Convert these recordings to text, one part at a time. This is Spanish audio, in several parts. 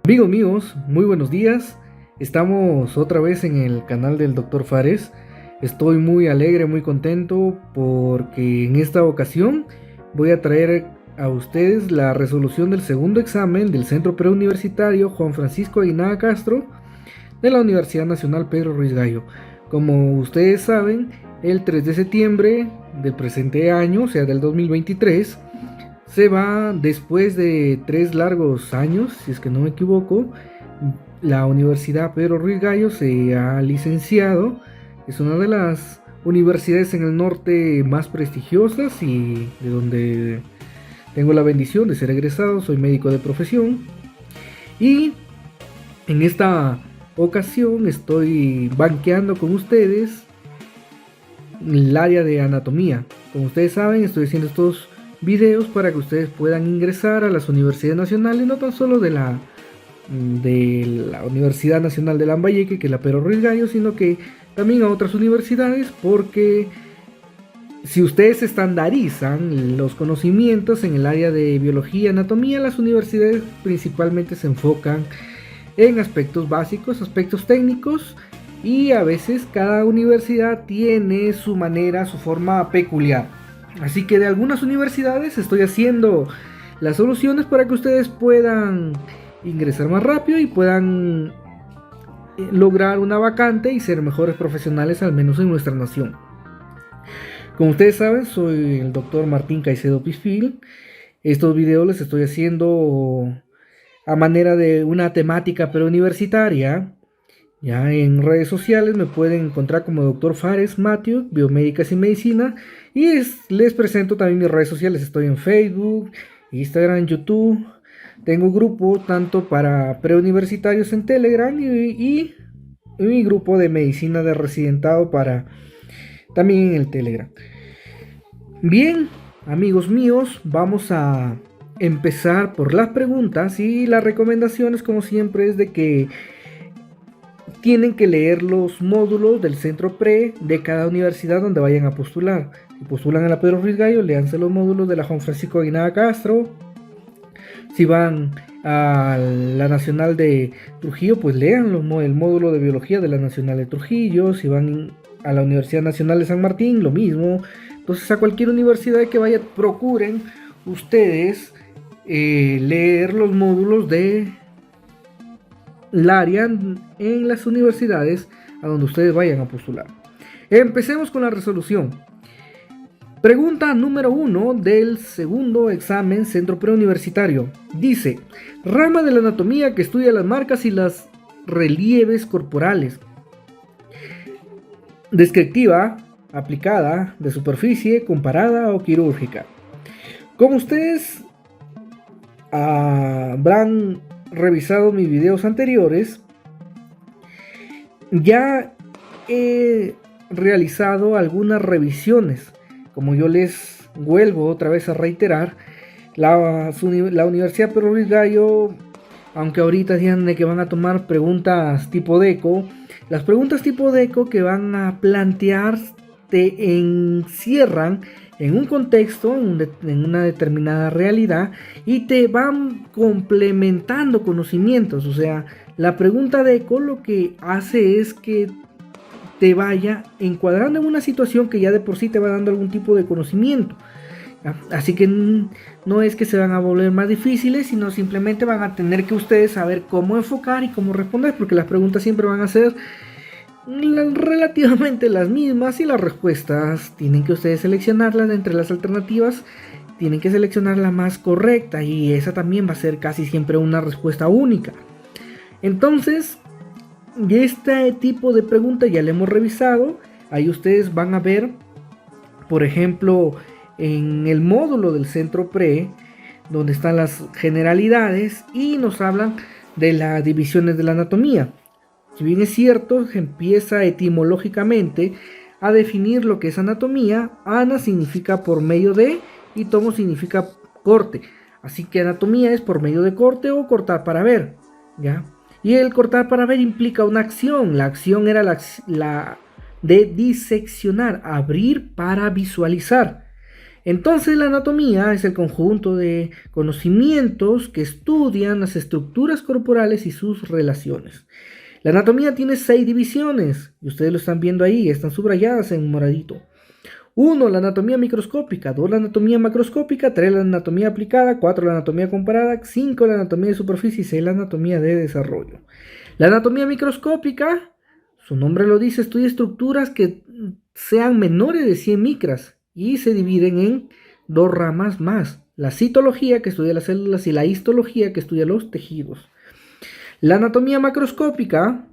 Amigos míos, muy buenos días. Estamos otra vez en el canal del Dr. Fares. Estoy muy alegre, muy contento porque en esta ocasión voy a traer a ustedes la resolución del segundo examen del Centro Preuniversitario Juan Francisco Aguinaga Castro de la Universidad Nacional Pedro Ruiz Gallo. Como ustedes saben, el 3 de septiembre del presente año, o sea del 2023, se va después de 3 largos años, si es que no me equivoco. La Universidad Pedro Ruiz Gallo se ha licenciado. Es una de las universidades en el norte más prestigiosas y de donde tengo la bendición de ser egresado. Soy médico de profesión y en esta ocasión estoy banqueando con ustedes el área de anatomía. Como ustedes saben, estoy haciendo estos videos para que ustedes puedan ingresar a las universidades nacionales, no tan solo de la Universidad Nacional de Lambayeque, que es la Pedro Ruiz Gallo, sino que también a otras universidades, porque si ustedes estandarizan los conocimientos en el área de biología y anatomía, las universidades principalmente se enfocan en aspectos básicos, aspectos técnicos, y a veces cada universidad tiene su manera, su forma peculiar. Así que de algunas universidades estoy haciendo las soluciones para que ustedes puedan ingresar más rápido y puedan lograr una vacante y ser mejores profesionales, al menos en nuestra nación. Como ustedes saben, soy el doctor Martín Caicedo Pisfil. Estos videos les estoy haciendo a manera de una temática preuniversitaria. Ya en redes sociales me pueden encontrar como Dr. Fares Matthew, Biomédicas y Medicina. Y les presento también mis redes sociales. Estoy en Facebook, Instagram, YouTube. Tengo grupo tanto para preuniversitarios en Telegram y mi grupo de medicina de residentado para también en el Telegram. Bien, amigos míos, vamos a empezar por las preguntas y las recomendaciones, como siempre, es de que tienen que leer los módulos del centro pre de cada universidad donde vayan a postular. Si postulan a la Pedro Ruiz Gallo, léanse los módulos de la Juan Francisco Aguinaga Castro. Si van a la Nacional de Trujillo, pues lean el módulo de biología de la Nacional de Trujillo. Si van a la Universidad Nacional de San Martín, lo mismo. Entonces, a cualquier universidad que vayan, procuren ustedes leer los módulos de área en las universidades a donde ustedes vayan a postular. Empecemos con la resolución. Pregunta número 1 del segundo examen centro preuniversitario. Dice: rama de la anatomía que estudia las marcas y los relieves corporales. Descriptiva, aplicada, de superficie, comparada o quirúrgica. Como ustedes habrán revisado mis videos anteriores, ya he realizado algunas revisiones. Como yo les vuelvo otra vez a reiterar, la Universidad Pedro Ruiz Gallo, aunque ahorita digan que van a tomar preguntas tipo DECO, las preguntas tipo DECO que van a plantear te encierran en un contexto, en una determinada realidad, y te van complementando conocimientos. O sea, la pregunta de ECO lo que hace es que te vaya encuadrando en una situación que ya de por sí te va dando algún tipo de conocimiento. Así que no es que se van a volver más difíciles, sino simplemente van a tener que ustedes saber cómo enfocar y cómo responder, porque las preguntas siempre van a ser relativamente las mismas y las respuestas tienen que ustedes seleccionarlas de entre las alternativas. Tienen que seleccionar la más correcta y esa también va a ser casi siempre una respuesta única. Entonces, este tipo de preguntas ya le hemos revisado. Ahí ustedes van a ver, por ejemplo, en el módulo del centro pre, donde están las generalidades y nos hablan de las divisiones de la anatomía. Si bien es cierto, empieza etimológicamente a definir lo que es anatomía. Ana significa por medio de y tomo significa corte. Así que anatomía es por medio de corte o cortar para ver, ¿ya? Y el cortar para ver implica una acción. La acción era la de diseccionar, abrir para visualizar. Entonces la anatomía es el conjunto de conocimientos que estudian las estructuras corporales y sus relaciones. La anatomía tiene 6 divisiones, y ustedes lo están viendo ahí, están subrayadas en moradito. 1. La anatomía microscópica. 2. La anatomía macroscópica. 3. La anatomía aplicada. 4. La anatomía comparada. 5. La anatomía de superficie. Y 6. La anatomía de desarrollo. La anatomía microscópica, su nombre lo dice, estudia estructuras que sean menores de 100 micras y se dividen en 2 ramas más. La citología, que estudia las células, y la histología, que estudia los tejidos. La anatomía macroscópica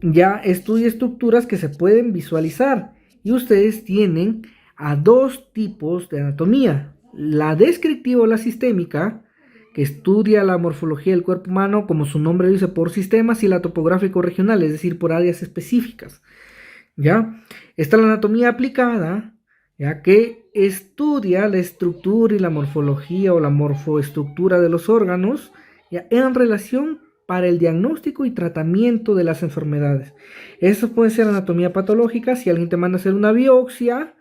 ya estudia estructuras que se pueden visualizar. Y ustedes tienen a 2 tipos de anatomía. La descriptiva o la sistémica, que estudia la morfología del cuerpo humano, como su nombre dice, por sistemas, y la topográfico regional, es decir, por áreas específicas. ¿Ya? Está la anatomía aplicada, ya que estudia la estructura y la morfología o la morfoestructura de los órganos, ya, en relación para el diagnóstico y tratamiento de las enfermedades. Eso puede ser anatomía patológica, si alguien te manda a hacer una biopsia,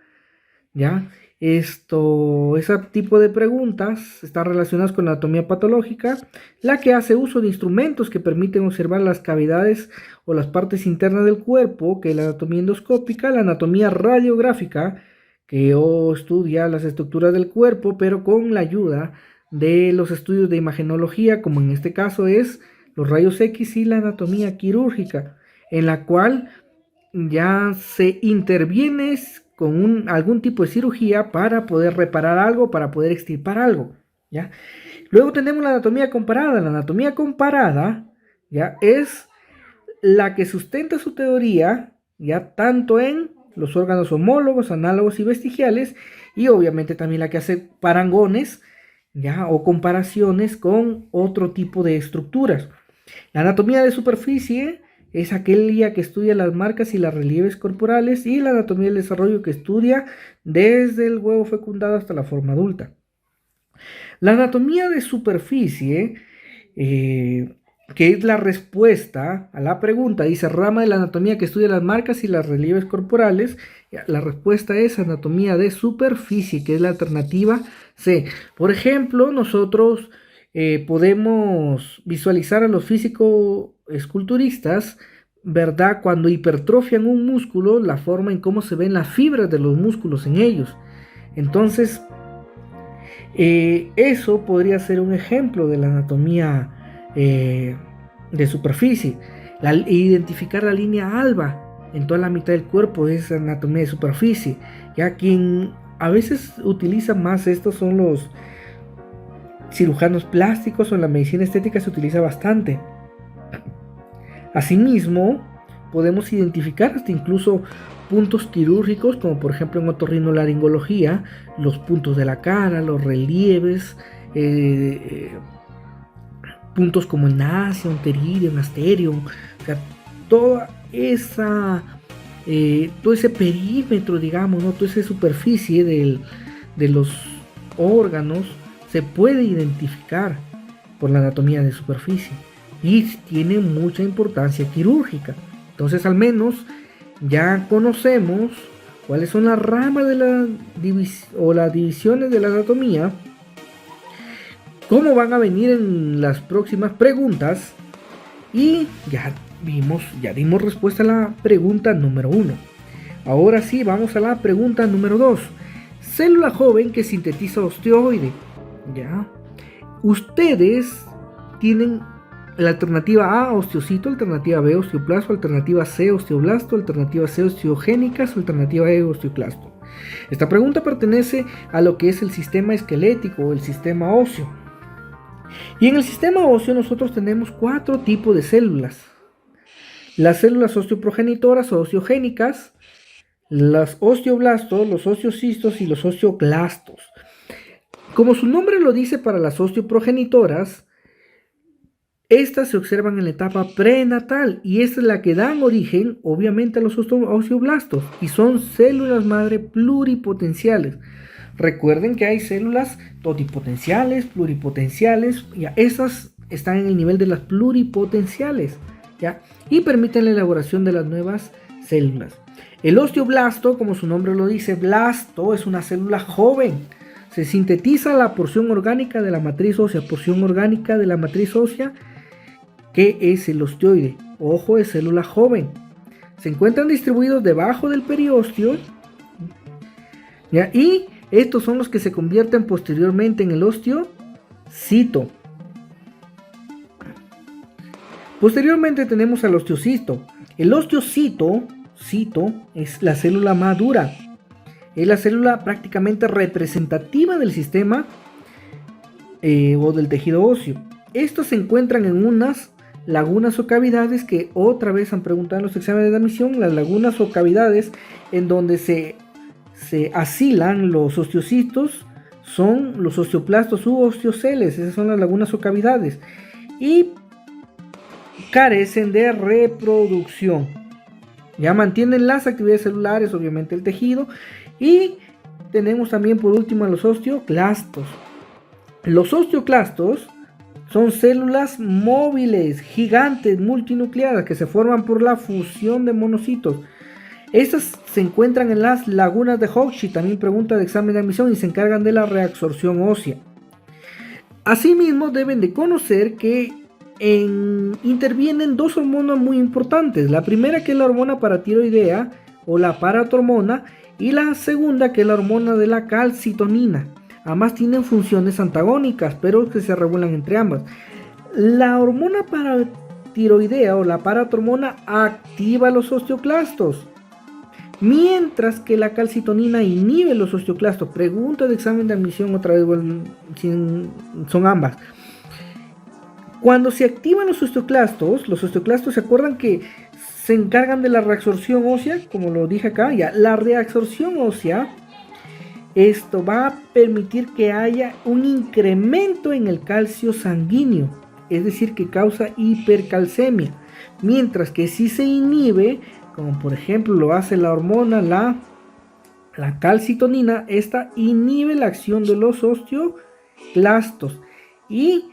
¿ya? Ese tipo de preguntas están relacionadas con la anatomía patológica, la que hace uso de instrumentos que permiten observar las cavidades o las partes internas del cuerpo, que es la anatomía endoscópica. La anatomía radiográfica, que estudia las estructuras del cuerpo, pero con la ayuda de los estudios de imagenología, como en este caso es los rayos X, y la anatomía quirúrgica, en la cual ya se interviene con algún tipo de cirugía para poder reparar algo, para poder extirpar algo, ¿ya? Luego tenemos la anatomía comparada. La anatomía comparada, ¿ya?, es la que sustenta su teoría, ya, tanto en los órganos homólogos, análogos y vestigiales, y obviamente también la que hace parangones, ya, o comparaciones con otro tipo de estructuras. La anatomía de superficie es aquella que estudia las marcas y las relieves corporales, y la anatomía del desarrollo, que estudia desde el huevo fecundado hasta la forma adulta. La anatomía de superficie, que es la respuesta a la pregunta, dice rama de la anatomía que estudia las marcas y las relieves corporales. La respuesta es anatomía de superficie, que es la alternativa C. Por ejemplo, nosotros podemos visualizar a los físico-esculturistas, ¿verdad?, cuando hipertrofian un músculo, la forma en cómo se ven las fibras de los músculos en ellos. Entonces, eso podría ser un ejemplo de la anatomía de superficie. Identificar la línea alba en toda la mitad del cuerpo es anatomía de superficie. Ya quien a veces utiliza más esto son los cirujanos plásticos, o en la medicina estética se utiliza bastante. Asimismo, podemos identificar hasta incluso puntos quirúrgicos, como por ejemplo en otorrinolaringología, los puntos de la cara, los relieves, puntos como el nasio, un pteridio, un asterium, o sea, toda esa, todo ese perímetro, digamos, ¿no?, toda esa superficie de los órganos se puede identificar por la anatomía de superficie y tiene mucha importancia quirúrgica. Entonces, al menos ya conocemos cuáles son las ramas de las divisiones de la anatomía, cómo van a venir en las próximas preguntas, y ya dimos respuesta a la pregunta número 1. Ahora sí, vamos a la pregunta número 2. Célula joven que sintetiza osteoide. Ya. Ustedes tienen la alternativa A, osteocito; alternativa B, osteoplasto; alternativa C, osteoblasto; alternativa C, osteogénicas; alternativa E, osteoclasto. Esta pregunta pertenece a lo que es el sistema esquelético o el sistema óseo. Y en el sistema óseo nosotros tenemos 4 tipos de células: las células osteoprogenitoras o osteogénicas, los osteoblastos, los osteocistos y los osteoclastos. Como su nombre lo dice, para las osteoprogenitoras, estas se observan en la etapa prenatal, y esta es la que dan origen, obviamente, a los osteoblastos, y son células madre pluripotenciales. Recuerden que hay células totipotenciales, pluripotenciales, ya esas están en el nivel de las pluripotenciales, ¿ya?, y permiten la elaboración de las nuevas células. El osteoblasto, como su nombre lo dice, blasto, es una célula joven. Se sintetiza la porción orgánica de la matriz ósea, que es el osteoide. Ojo, es célula joven. Se encuentran distribuidos debajo del periósteo, ¿ya? Y estos son los que se convierten posteriormente en el osteocito. Posteriormente tenemos al osteocito. El osteocito es la célula madura. Es la célula prácticamente representativa del sistema o del tejido óseo. Estos se encuentran en unas lagunas o cavidades que otra vez han preguntado en los exámenes de admisión. Las lagunas o cavidades en donde se asilan los osteocitos son los osteoplastos u osteoceles. Esas son las lagunas o cavidades. Y carecen de reproducción. Ya mantienen las actividades celulares, obviamente el tejido. Y tenemos también por último a los osteoclastos. Los osteoclastos son células móviles, gigantes, multinucleadas, que se forman por la fusión de monocitos. Estas se encuentran en las lagunas de Hochschild, también pregunta de examen de admisión, y se encargan de la reabsorción ósea. Asimismo, deben de conocer que intervienen dos hormonas muy importantes. La primera, que es la hormona paratiroidea o la paratormona, y la segunda, que es la hormona de la calcitonina. Ambas tienen funciones antagónicas, pero que se regulan entre ambas. La hormona paratiroidea o la paratormona activa los osteoclastos, mientras que la calcitonina inhibe los osteoclastos. Pregunta de examen de admisión otra vez, bueno, son ambas. Cuando se activan los osteoclastos se acuerdan que se encargan de la reabsorción ósea, como lo dije acá, ya. La reabsorción ósea, esto va a permitir que haya un incremento en el calcio sanguíneo, es decir, que causa hipercalcemia, mientras que si se inhibe, como por ejemplo lo hace la hormona, la calcitonina, esta inhibe la acción de los osteoclastos, y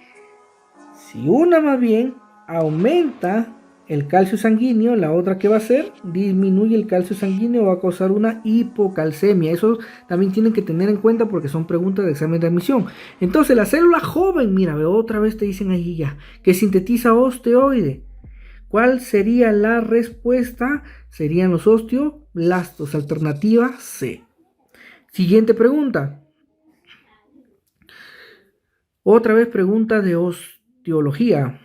si una más bien aumenta el calcio sanguíneo, la otra que va a hacer, disminuye el calcio sanguíneo, va a causar una hipocalcemia. Eso también tienen que tener en cuenta porque son preguntas de examen de admisión. Entonces la célula joven, mira, otra vez te dicen ahí ya, que sintetiza osteoide. ¿Cuál sería la respuesta? Serían los osteoblastos, alternativa C. Siguiente pregunta. Otra vez pregunta de osteología.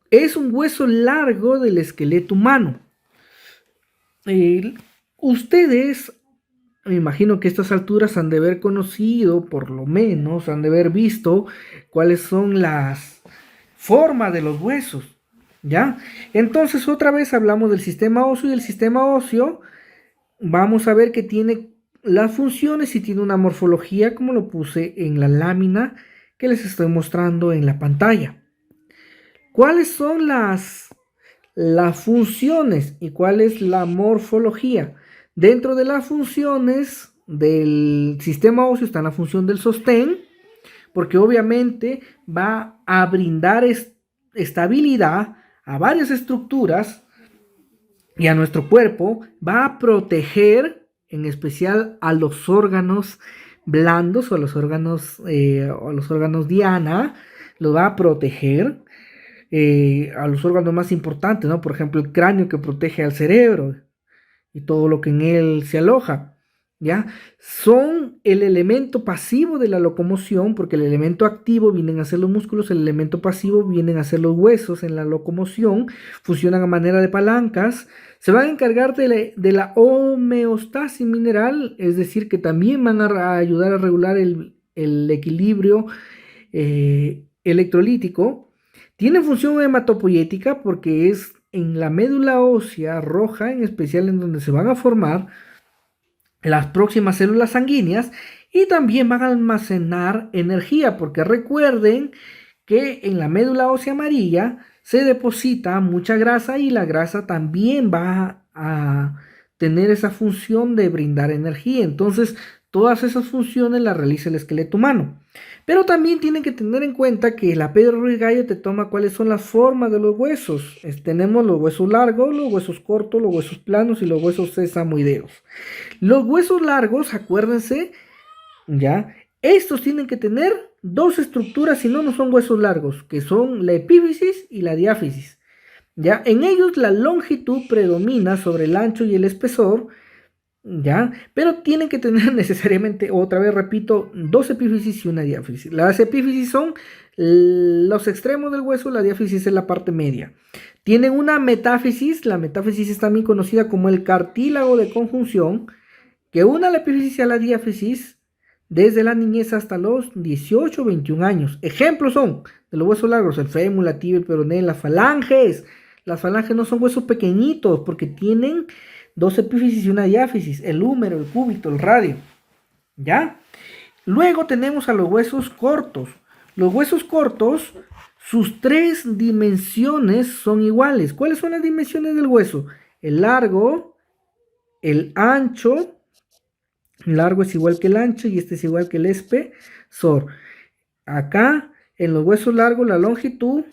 Es un hueso largo del esqueleto humano. Ustedes, me imagino que a estas alturas han de haber conocido, por lo menos, han de haber visto cuáles son las formas de los huesos, ¿ya? Entonces, otra vez hablamos del sistema óseo, y el sistema óseo, vamos a ver que tiene las funciones y tiene una morfología, como lo puse en la lámina que les estoy mostrando en la pantalla. ¿Cuáles son las funciones y cuál es la morfología? Dentro de las funciones del sistema óseo está la función del sostén, porque obviamente va a brindar estabilidad a varias estructuras y a nuestro cuerpo, va a proteger en especial a los órganos blandos o a los órganos diana, los va a proteger. A los órganos más importantes, ¿no? Por ejemplo, el cráneo, que protege al cerebro y todo lo que en él se aloja, ¿ya? Son el elemento pasivo de la locomoción, porque el elemento activo vienen a ser los músculos, el elemento pasivo vienen a ser los huesos en la locomoción, funcionan a manera de palancas, se van a encargar de la homeostasis mineral, es decir, que también van a ayudar a regular el equilibrio electrolítico. Tiene función hematopoyética porque es en la médula ósea roja, en especial, en donde se van a formar las próximas células sanguíneas, y también van a almacenar energía, porque recuerden que en la médula ósea amarilla se deposita mucha grasa, y la grasa también va a tener esa función de brindar energía. Entonces Todas esas funciones las realiza el esqueleto humano. Pero también tienen que tener en cuenta que la Pedro Ruiz Gallo te toma cuáles son las formas de los huesos. Tenemos los huesos largos, los huesos cortos, los huesos planos y los huesos sesamoideos. Los huesos largos, acuérdense, ya, estos tienen que tener dos estructuras, si no, no son huesos largos, que son la epífisis y la diáfisis. Ya, en ellos la longitud predomina sobre el ancho y el espesor, ¿ya? Pero tienen que tener necesariamente, otra vez repito, dos epífisis y una diáfisis. Las epífisis son los extremos del hueso, la diáfisis es la parte media. Tienen una metáfisis, la metáfisis es también conocida como el cartílago de conjunción, que une la epífisis a la diáfisis desde la niñez hasta los 18 o 21 años. Ejemplos son de los huesos largos, el fémur, la tibia, el peroné, las falanges. Las falanges no son huesos pequeñitos porque tienen dos epífisis y una diáfisis, el húmero, el cúbito, el radio, ¿ya? Luego tenemos a los huesos cortos. Los huesos cortos, sus tres dimensiones son iguales. ¿Cuáles son las dimensiones del hueso? El largo, el ancho, el largo es igual que el ancho y este es igual que el espesor. Acá, en los huesos largos, la longitud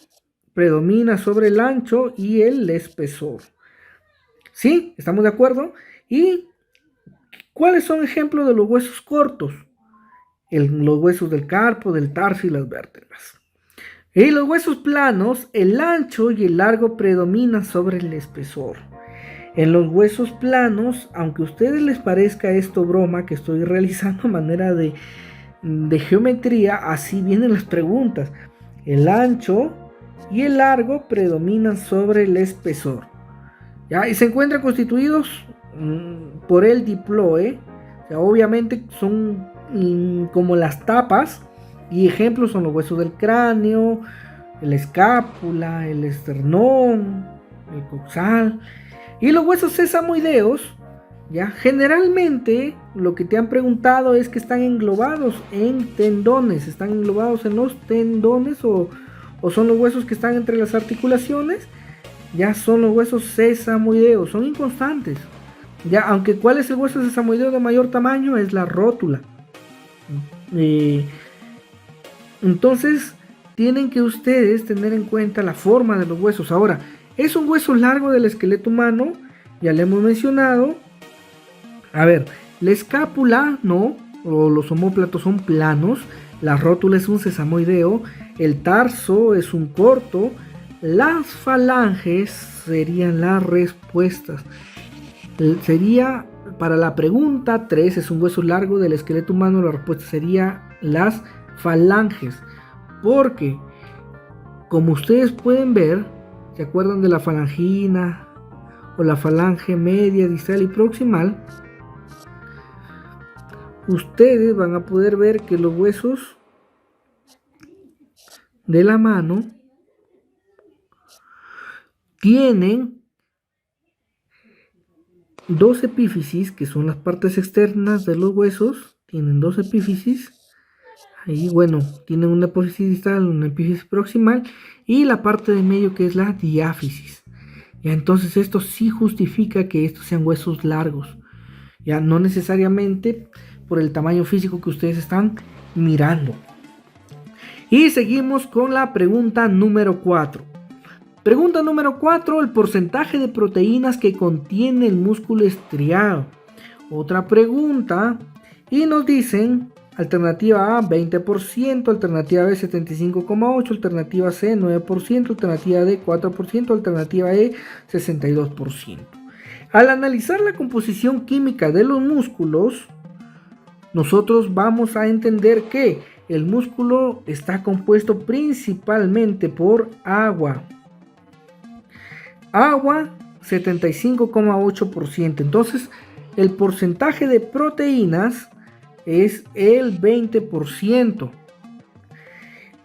predomina sobre el ancho y el espesor. ¿Sí? ¿Estamos de acuerdo? ¿Y cuáles son ejemplos de los huesos cortos? Los huesos del carpo, del tarso y las vértebras. En los huesos planos, el ancho y el largo predominan sobre el espesor. En los huesos planos, aunque a ustedes les parezca esto broma que estoy realizando a manera de geometría, así vienen las preguntas. El ancho y el largo predominan sobre el espesor. ¿Ya? Y se encuentran constituidos por el diploe. O sea, obviamente son como las tapas. Y ejemplos son los huesos del cráneo, la escápula, el esternón, el coxal. Y los huesos sesamoideos, ¿ya? Generalmente lo que te han preguntado es que están englobados en tendones. ¿Están englobados en los tendones o son los huesos que están entre las articulaciones? Ya son los huesos sesamoideos, son inconstantes. Ya, aunque ¿cuál es el hueso sesamoideo de mayor tamaño? Es la rótula. Entonces, tienen que ustedes tener en cuenta la forma de los huesos. Ahora, es un hueso largo del esqueleto humano, ya le hemos mencionado. A ver, la escápula, no, o los omóplatos son planos. La rótula es un sesamoideo. El tarso es un corto. Las falanges serían las respuestas. Sería para la pregunta 3, es un hueso largo del esqueleto humano, la respuesta sería las falanges. Porque, como ustedes pueden ver, ¿se acuerdan de la falangina o la falange media, distal y proximal? Ustedes van a poder ver que los huesos de la mano tienen dos epífisis, que son las partes externas de los huesos. Tienen dos epífisis. Ahí, bueno, tienen una epífisis distal, una epífisis proximal y la parte de medio que es la diáfisis. Ya, entonces esto sí justifica que estos sean huesos largos. Ya, no necesariamente por el tamaño físico que ustedes están mirando. Y seguimos con la pregunta número 4. Pregunta número 4, el porcentaje de proteínas que contiene el músculo estriado. Otra pregunta, y nos dicen, alternativa A 20%, alternativa B 75,8%, alternativa C 9%, alternativa D 4%, alternativa E 62%. Al analizar la composición química de los músculos, nosotros vamos a entender que el músculo está compuesto principalmente por agua. Agua 75,8%. Entonces el porcentaje de proteínas es el 20%.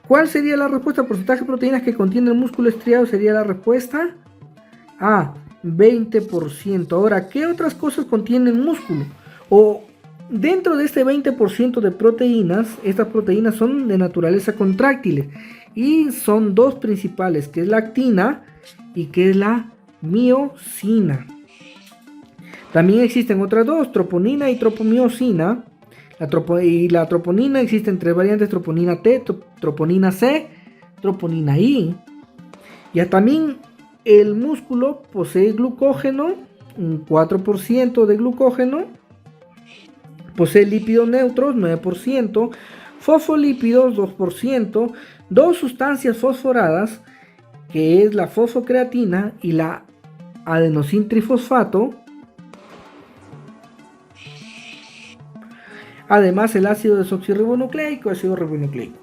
¿Cuál sería la respuesta? El porcentaje de proteínas que contiene el músculo estriado sería la respuesta A, 20%. Ahora, ¿qué otras cosas contiene el músculo? O dentro de este 20% de proteínas, estas proteínas son de naturaleza contráctiles y son dos principales, que es la actina y que es la miosina. También existen otras dos, troponina y tropomiosina, La troponina existen tres variantes: troponina T, troponina C, troponina I. Ya también el músculo posee glucógeno, un 4% de glucógeno, posee lípidos neutros, 9%, fosfolípidos, 2%, dos sustancias fosforadas, que es la fosfocreatina y la adenosintrifosfato. Además, el ácido desoxirribonucleico, ácido ribonucleico.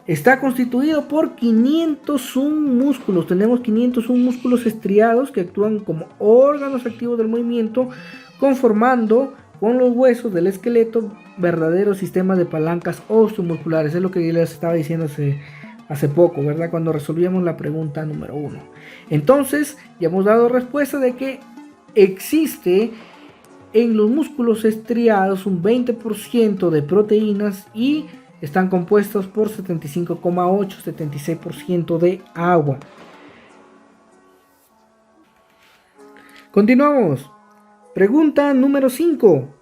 Está constituido por 501 músculos. Tenemos 501 músculos estriados que actúan como órganos activos del movimiento, conformando con los huesos del esqueleto verdaderos sistemas de palancas osteomusculares. Es lo que yo les estaba diciendo hace poco, ¿verdad? Cuando resolvíamos la pregunta número 1. Entonces, ya hemos dado respuesta de que existe en los músculos estriados un 20% de proteínas y están compuestos por 75,8-76% de agua. Continuamos. Pregunta número 5.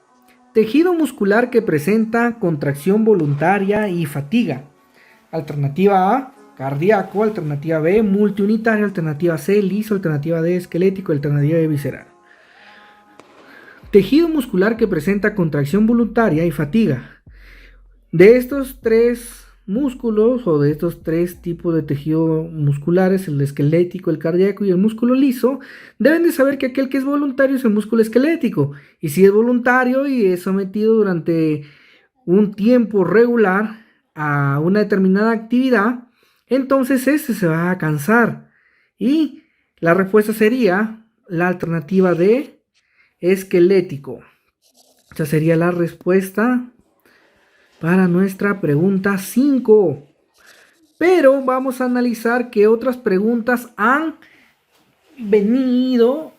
Tejido muscular que presenta contracción voluntaria y fatiga. Alternativa A, cardíaco. Alternativa B, multiunitario. Alternativa C, liso. Alternativa D, esquelético. Alternativa E, visceral. Tejido muscular que presenta contracción voluntaria y fatiga. De estos tres músculos o de estos tres tipos de tejido musculares, el esquelético, el cardíaco y el músculo liso, deben de saber que aquel que es voluntario es el músculo esquelético. Y si es voluntario y es sometido durante un tiempo regular a una determinada actividad, entonces este se va a cansar. Y la respuesta sería la alternativa de esquelético. Esa sería la respuesta para nuestra pregunta 5. Pero vamos a analizar qué otras preguntas han venido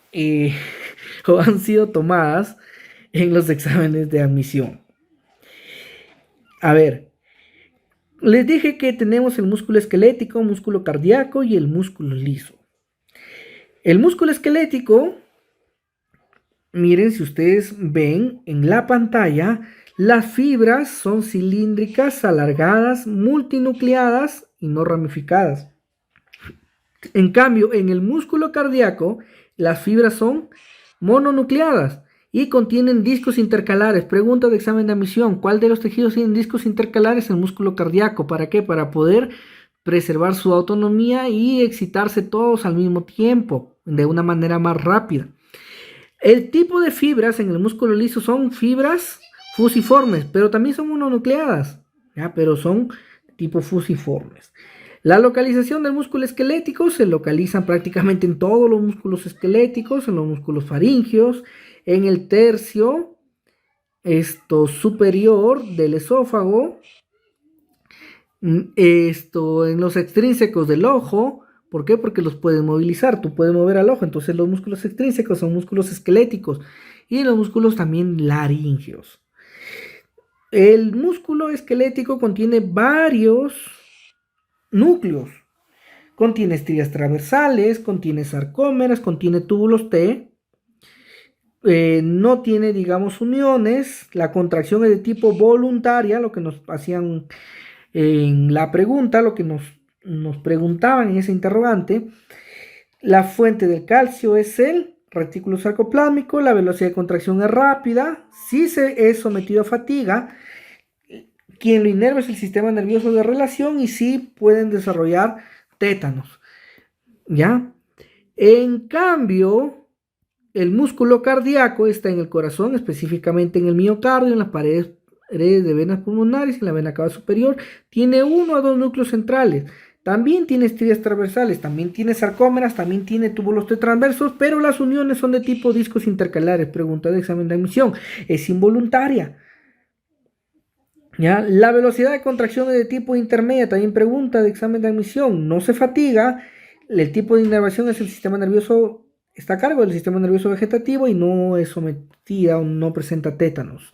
o han sido tomadas en los exámenes de admisión. A ver, les dije que tenemos el músculo esquelético, músculo cardíaco y el músculo liso. El músculo esquelético, miren, si ustedes ven en la pantalla, las fibras son cilíndricas, alargadas, multinucleadas y no ramificadas. En cambio, en el músculo cardíaco, las fibras son mononucleadas y contienen discos intercalares. Pregunta de examen de admisión: ¿cuál de los tejidos tienen discos intercalares en el músculo cardíaco? ¿Para qué? Para poder preservar su autonomía y excitarse todos al mismo tiempo, de una manera más rápida. El tipo de fibras en el músculo liso son fibras fusiformes, pero también son mononucleadas, ¿ya? Pero son tipo fusiformes. La localización del músculo esquelético se localizan prácticamente en todos los músculos esqueléticos, en los músculos faringeos, en el tercio superior del esófago, en los extrínsecos del ojo. ¿Por qué? Porque los puedes movilizar, tú puedes mover al ojo. Entonces los músculos extrínsecos son músculos esqueléticos y los músculos también laríngeos. El músculo esquelético contiene varios núcleos. Contiene estrías transversales, contiene sarcómeras, contiene túbulos T. No tiene, digamos, uniones. La contracción es de tipo voluntaria, lo que nos hacían en la pregunta, lo que nos preguntaban en ese interrogante. La fuente del calcio es el retículo sarcoplásmico. La velocidad de contracción es rápida. Si se es sometido a fatiga, quien lo inerva es el sistema nervioso de relación y sí pueden desarrollar tétanos, ¿ya? En cambio, el músculo cardíaco está en el corazón, específicamente en el miocardio, en las paredes de venas pulmonares, en la vena cava superior. Tiene 1 a 2 núcleos centrales. También tiene estrías transversales, también tiene sarcómeras, también tiene túbulos T transversos, pero las uniones son de tipo discos intercalares. Pregunta de examen de admisión. Es involuntaria. ¿Ya? La velocidad de contracción es de tipo intermedia. También pregunta de examen de admisión. No se fatiga. El tipo de inervación es el sistema nervioso, está a cargo del sistema nervioso vegetativo y no es sometida o no presenta tétanos.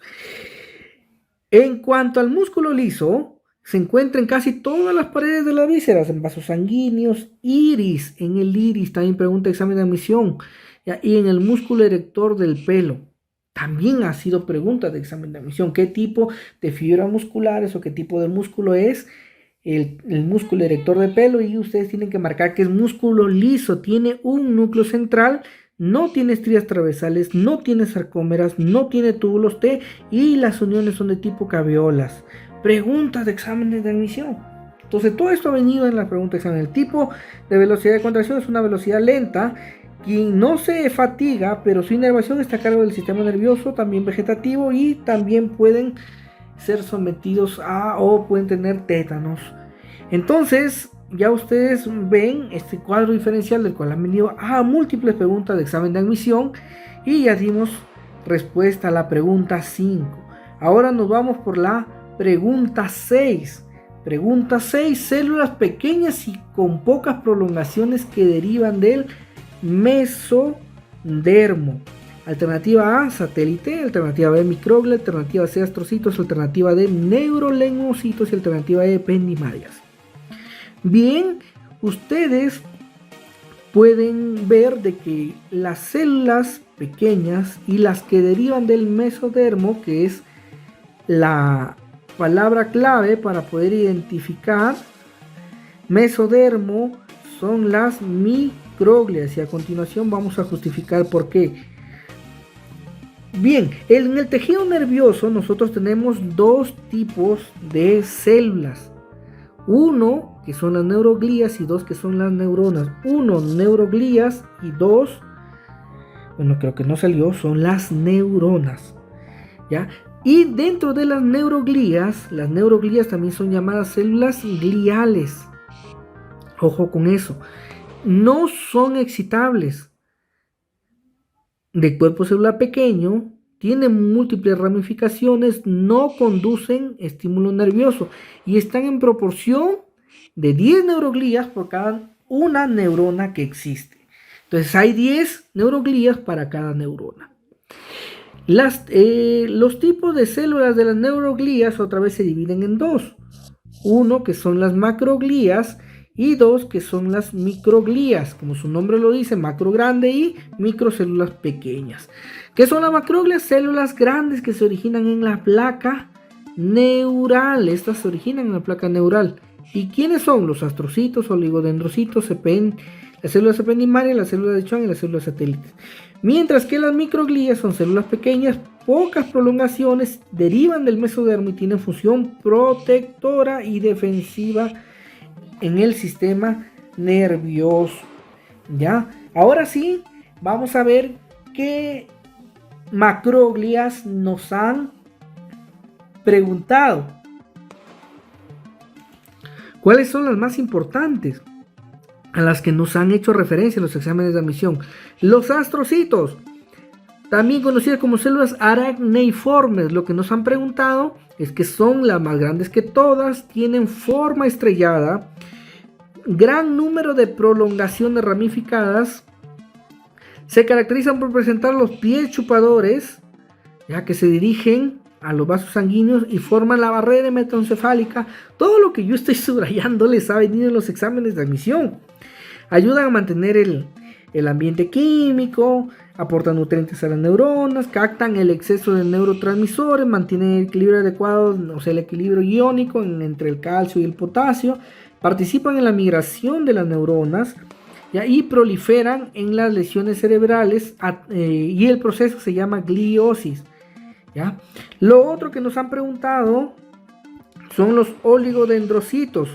En cuanto al músculo liso, se encuentra en casi todas las paredes de las vísceras, en vasos sanguíneos, iris, en el iris, también pregunta examen de admisión, ¿ya? Y en el músculo erector del pelo. También ha sido pregunta de examen de admisión. ¿Qué tipo de fibras musculares o qué tipo de músculo es el músculo erector de pelo? Y ustedes tienen que marcar que es músculo liso, tiene un núcleo central, no tiene estrías transversales, no tiene sarcómeras, no tiene túbulos T y las uniones son de tipo caveolas. Preguntas de exámenes de admisión. Entonces todo esto ha venido en la pregunta de examen. El tipo de velocidad de contracción es una velocidad lenta, quien no se fatiga, pero su inervación está a cargo del sistema nervioso, también vegetativo, y también pueden ser sometidos a o pueden tener tétanos. Entonces, ya ustedes ven este cuadro diferencial del cual han venido a múltiples preguntas de examen de admisión y ya dimos respuesta a la pregunta 5. Ahora nos vamos por la pregunta 6. Pregunta 6, células pequeñas y con pocas prolongaciones que derivan del mesodermo. Alternativa A, satélite. Alternativa B, microglia. Alternativa C, astrocitos. Alternativa D, neurolenocitos. Y alternativa E, ependimarias. Bien, ustedes pueden ver de que las células pequeñas y las que derivan del mesodermo, que es la palabra clave para poder identificar mesodermo, son las microglias, y a continuación vamos a justificar por qué. Bien, en el tejido nervioso nosotros tenemos dos tipos de células. Uno, que son las neuroglías, y dos, que son las neuronas. Uno, neuroglías, y dos, bueno, creo que no salió, son las neuronas, ¿ya? Y dentro de las neuroglías también son llamadas células gliales. Ojo con eso. No son excitables. De cuerpo celular pequeño, tienen múltiples ramificaciones, no conducen estímulo nervioso y están en proporción de 10 neuroglías por cada una neurona que existe. Entonces hay 10 neuroglías para cada neurona. Los tipos de células de las neuroglías otra vez se dividen en dos. Uno, que son las macroglías, y dos, que son las microglías, como su nombre lo dice, macro grande y microcélulas pequeñas. ¿Qué son las macroglias? Células grandes que se originan en la placa neural. Estas se originan en la placa neural. ¿Y quiénes son? Los astrocitos, oligodendrocitos, las células ependimarias, las células de Schwann y las células satélites. Mientras que las microglías son células pequeñas, pocas prolongaciones, derivan del mesodermo y tienen función protectora y defensiva en el sistema nervioso. ¿Ya? Ahora sí, vamos a ver qué macroglias nos han preguntado. ¿Cuáles son las más importantes a las que nos han hecho referencia en los exámenes de admisión? Los astrocitos, también conocidas como células aracneiformes. Lo que nos han preguntado es que son las más grandes que todas, tienen forma estrellada, gran número de prolongaciones ramificadas, se caracterizan por presentar los pies chupadores, ya que se dirigen a los vasos sanguíneos y forman la barrera hematoencefálica. Todo lo que yo estoy subrayando les ha venido en los exámenes de admisión. Ayudan a mantener el ambiente químico, aportan nutrientes a las neuronas, captan el exceso de neurotransmisores, mantienen el equilibrio adecuado, o sea, el equilibrio iónico entre el calcio y el potasio, participan en la migración de las neuronas, ¿ya? Y proliferan en las lesiones cerebrales, y el proceso se llama gliosis, ¿ya? Lo otro que nos han preguntado son los oligodendrocitos,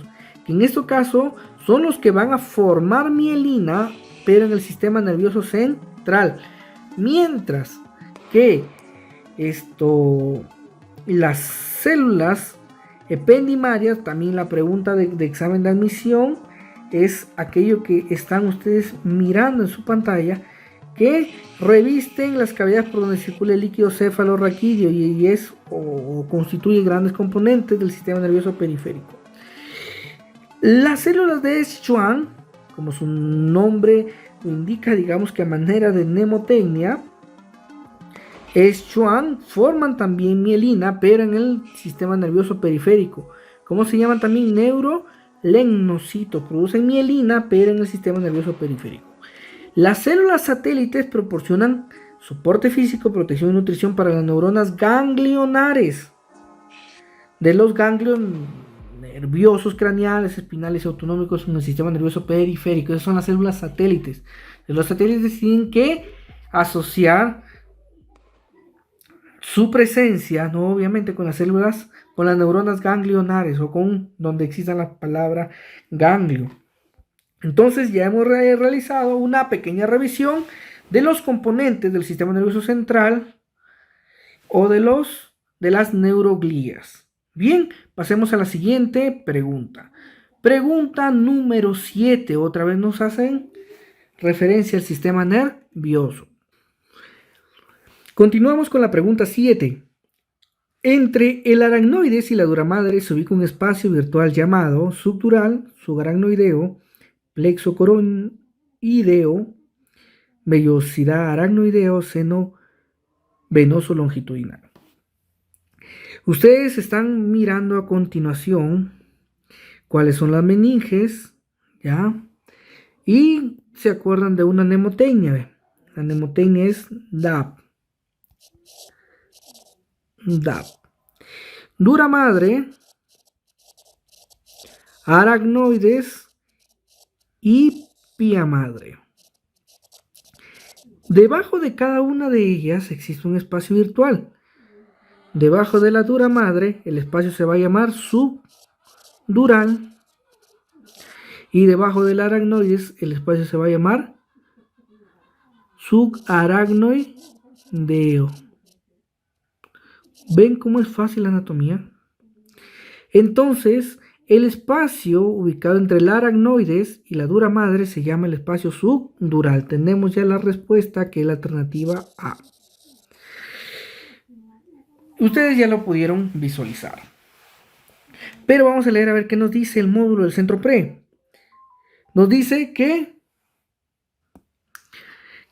que en este caso son los que van a formar mielina, pero en el sistema nervioso central. Mientras que las células ependimarias, también la pregunta de examen de admisión es aquello que están ustedes mirando en su pantalla, que revisten las cavidades por donde circula el líquido cefalorraquídeo y es o constituye grandes componentes del sistema nervioso periférico. Las células de Schwann, como su nombre indica, digamos que a manera de mnemotecnia, Schwann forman también mielina, pero en el sistema nervioso periférico. ¿Cómo se llaman también? Neurolenocitos. Producen mielina, pero en el sistema nervioso periférico. Las células satélites proporcionan soporte físico, protección y nutrición para las neuronas ganglionares de los ganglios nerviosos craneales, espinales y autonómicos en el sistema nervioso periférico. Esas son las células satélites. Los satélites tienen que asociar su presencia, no obviamente con las células, con las neuronas ganglionares o con donde exista la palabra ganglio. Entonces ya hemos realizado una pequeña revisión de los componentes del sistema nervioso central o de las neuroglías. Bien, pasemos a la siguiente pregunta. Pregunta número 7. Otra vez nos hacen referencia al sistema nervioso. Continuamos con la pregunta 7. Entre el aracnoides y la dura madre se ubica un espacio virtual llamado subdural, subaracnoideo, plexo coroideo, vellosidad aracnoideo, seno venoso longitudinal. Ustedes están mirando a continuación cuáles son las meninges, ¿ya? Y se acuerdan de una mnemotecnia. La mnemotecnia es DAP. DAP. Dura madre, aracnoides y pía madre. Debajo de cada una de ellas existe un espacio virtual. Debajo de la dura madre, el espacio se va a llamar subdural. Y debajo del aracnoides, el espacio se va a llamar subaracnoideo. ¿Ven cómo es fácil la anatomía? Entonces, el espacio ubicado entre el aracnoides y la dura madre se llama el espacio subdural. Tenemos ya la respuesta, que es la alternativa A. Ustedes ya lo pudieron visualizar. Pero vamos a leer a ver qué nos dice el módulo del centro pre. Nos dice que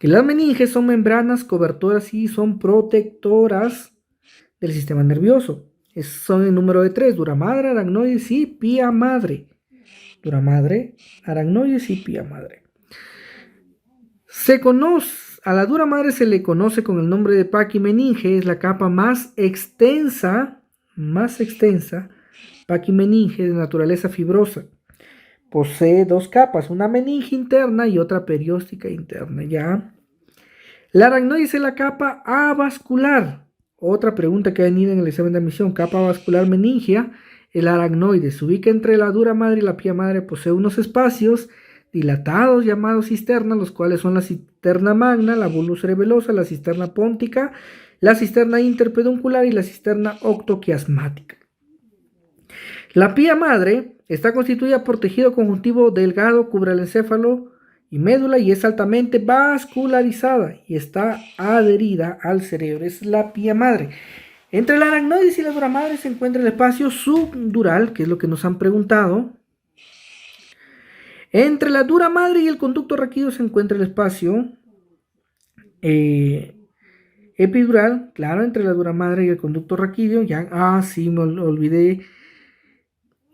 las meninges son membranas cobertoras y son protectoras del sistema nervioso. Son el número de 3, dura madre, aracnoides y pía madre. Dura madre, aracnoides y pía madre. A la dura madre se le conoce con el nombre de paquimeninge, es la capa más extensa, paquimeninge de naturaleza fibrosa. Posee dos capas, una meninge interna y otra perióstica interna, ¿ya? La aracnoides es la capa avascular. Otra pregunta que ha venido en el examen de admisión, capa vascular meningia. El aracnoide se ubica entre la dura madre y la pía madre, posee unos espacios dilatados llamados cisternas, los cuales son la cisterna magna, la bulbus cerebelosa, la cisterna póntica, la cisterna interpeduncular y la cisterna octoquiasmática. La pía madre está constituida por tejido conjuntivo delgado, cubre el encéfalo y médula y es altamente vascularizada y está adherida al cerebro. Es la pía madre. Entre la aracnoides y la dura madre se encuentra el espacio subdural, que es lo que nos han preguntado. Entre la dura madre y el conducto raquídeo se encuentra el espacio epidural, claro, entre la dura madre y el conducto raquídeo. Ya, sí, me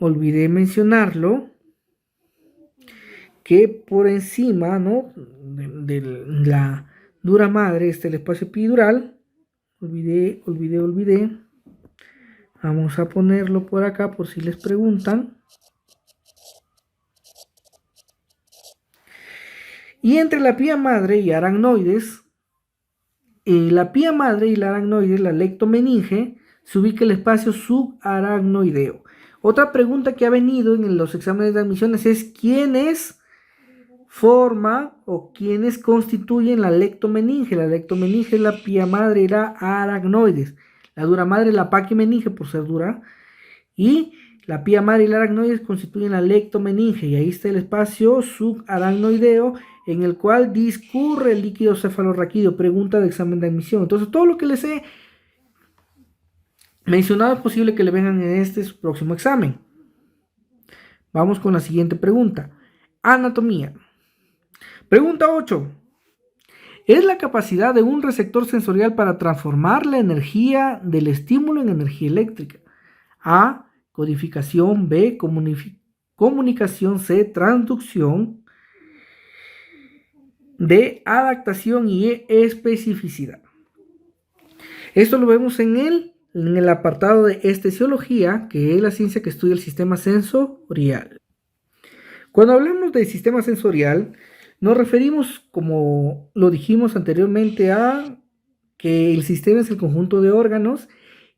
olvidé mencionarlo, que por encima, ¿no?, de la dura madre está el espacio epidural. Olvidé. Vamos a ponerlo por acá por si les preguntan. Y entre la pía madre y aracnoides, la pía madre y la aracnoides, la lectomeninge, se ubica el espacio subaracnoideo. Otra pregunta que ha venido en los exámenes de admisiones es ¿quiénes forma o quiénes constituyen la lectomeninge? La lectomeninge es la pía madre y la aracnoides. La dura madre es la paquimeninge por ser dura. Y la pía madre y la aracnoides constituyen la lectomeninge. Y ahí está el espacio subaracnoideo en el cual discurre el líquido cefalorraquídeo. Pregunta de examen de admisión. Entonces todo lo que les he mencionado es posible que le vengan en este su próximo examen. Vamos con la siguiente pregunta. Anatomía. Pregunta 8. Es la capacidad de un receptor sensorial para transformar la energía del estímulo en energía eléctrica. A, codificación. B, comunicación. C, transducción. de adaptación y especificidad. Esto lo vemos en el apartado de estesiología, que es la ciencia que estudia el sistema sensorial. Cuando hablamos del sistema sensorial, nos referimos, como lo dijimos anteriormente, a que el sistema es el conjunto de órganos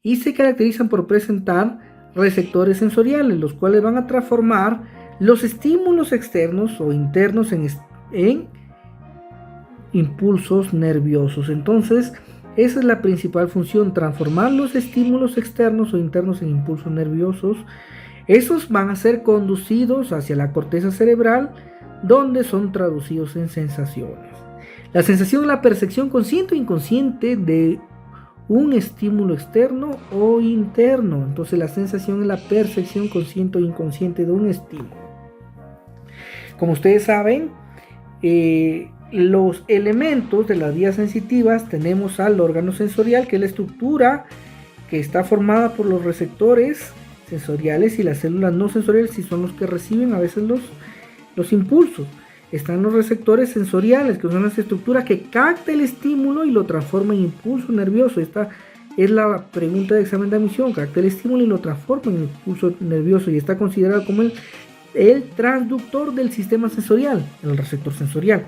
y se caracterizan por presentar receptores sensoriales, los cuales van a transformar los estímulos externos o internos en impulsos nerviosos. Entonces, esa es la principal función, transformar los estímulos externos o internos en impulsos nerviosos. Esos van a ser conducidos hacia la corteza cerebral, donde son traducidos en sensaciones. La sensación es la percepción consciente o inconsciente de un estímulo externo o interno. Entonces la sensación es la percepción consciente o inconsciente de un estímulo. Como ustedes saben, los elementos de las vías sensitivas, tenemos al órgano sensorial, que es la estructura que está formada por los receptores sensoriales, y las células no sensoriales, y son los que reciben a veces los impulsos. Están los receptores sensoriales, que son las estructuras que capta el estímulo y lo transforma en impulso nervioso. Esta es la pregunta de examen de admisión: capta el estímulo y lo transforma en impulso nervioso, y está considerado como el transductor del sistema sensorial, el receptor sensorial.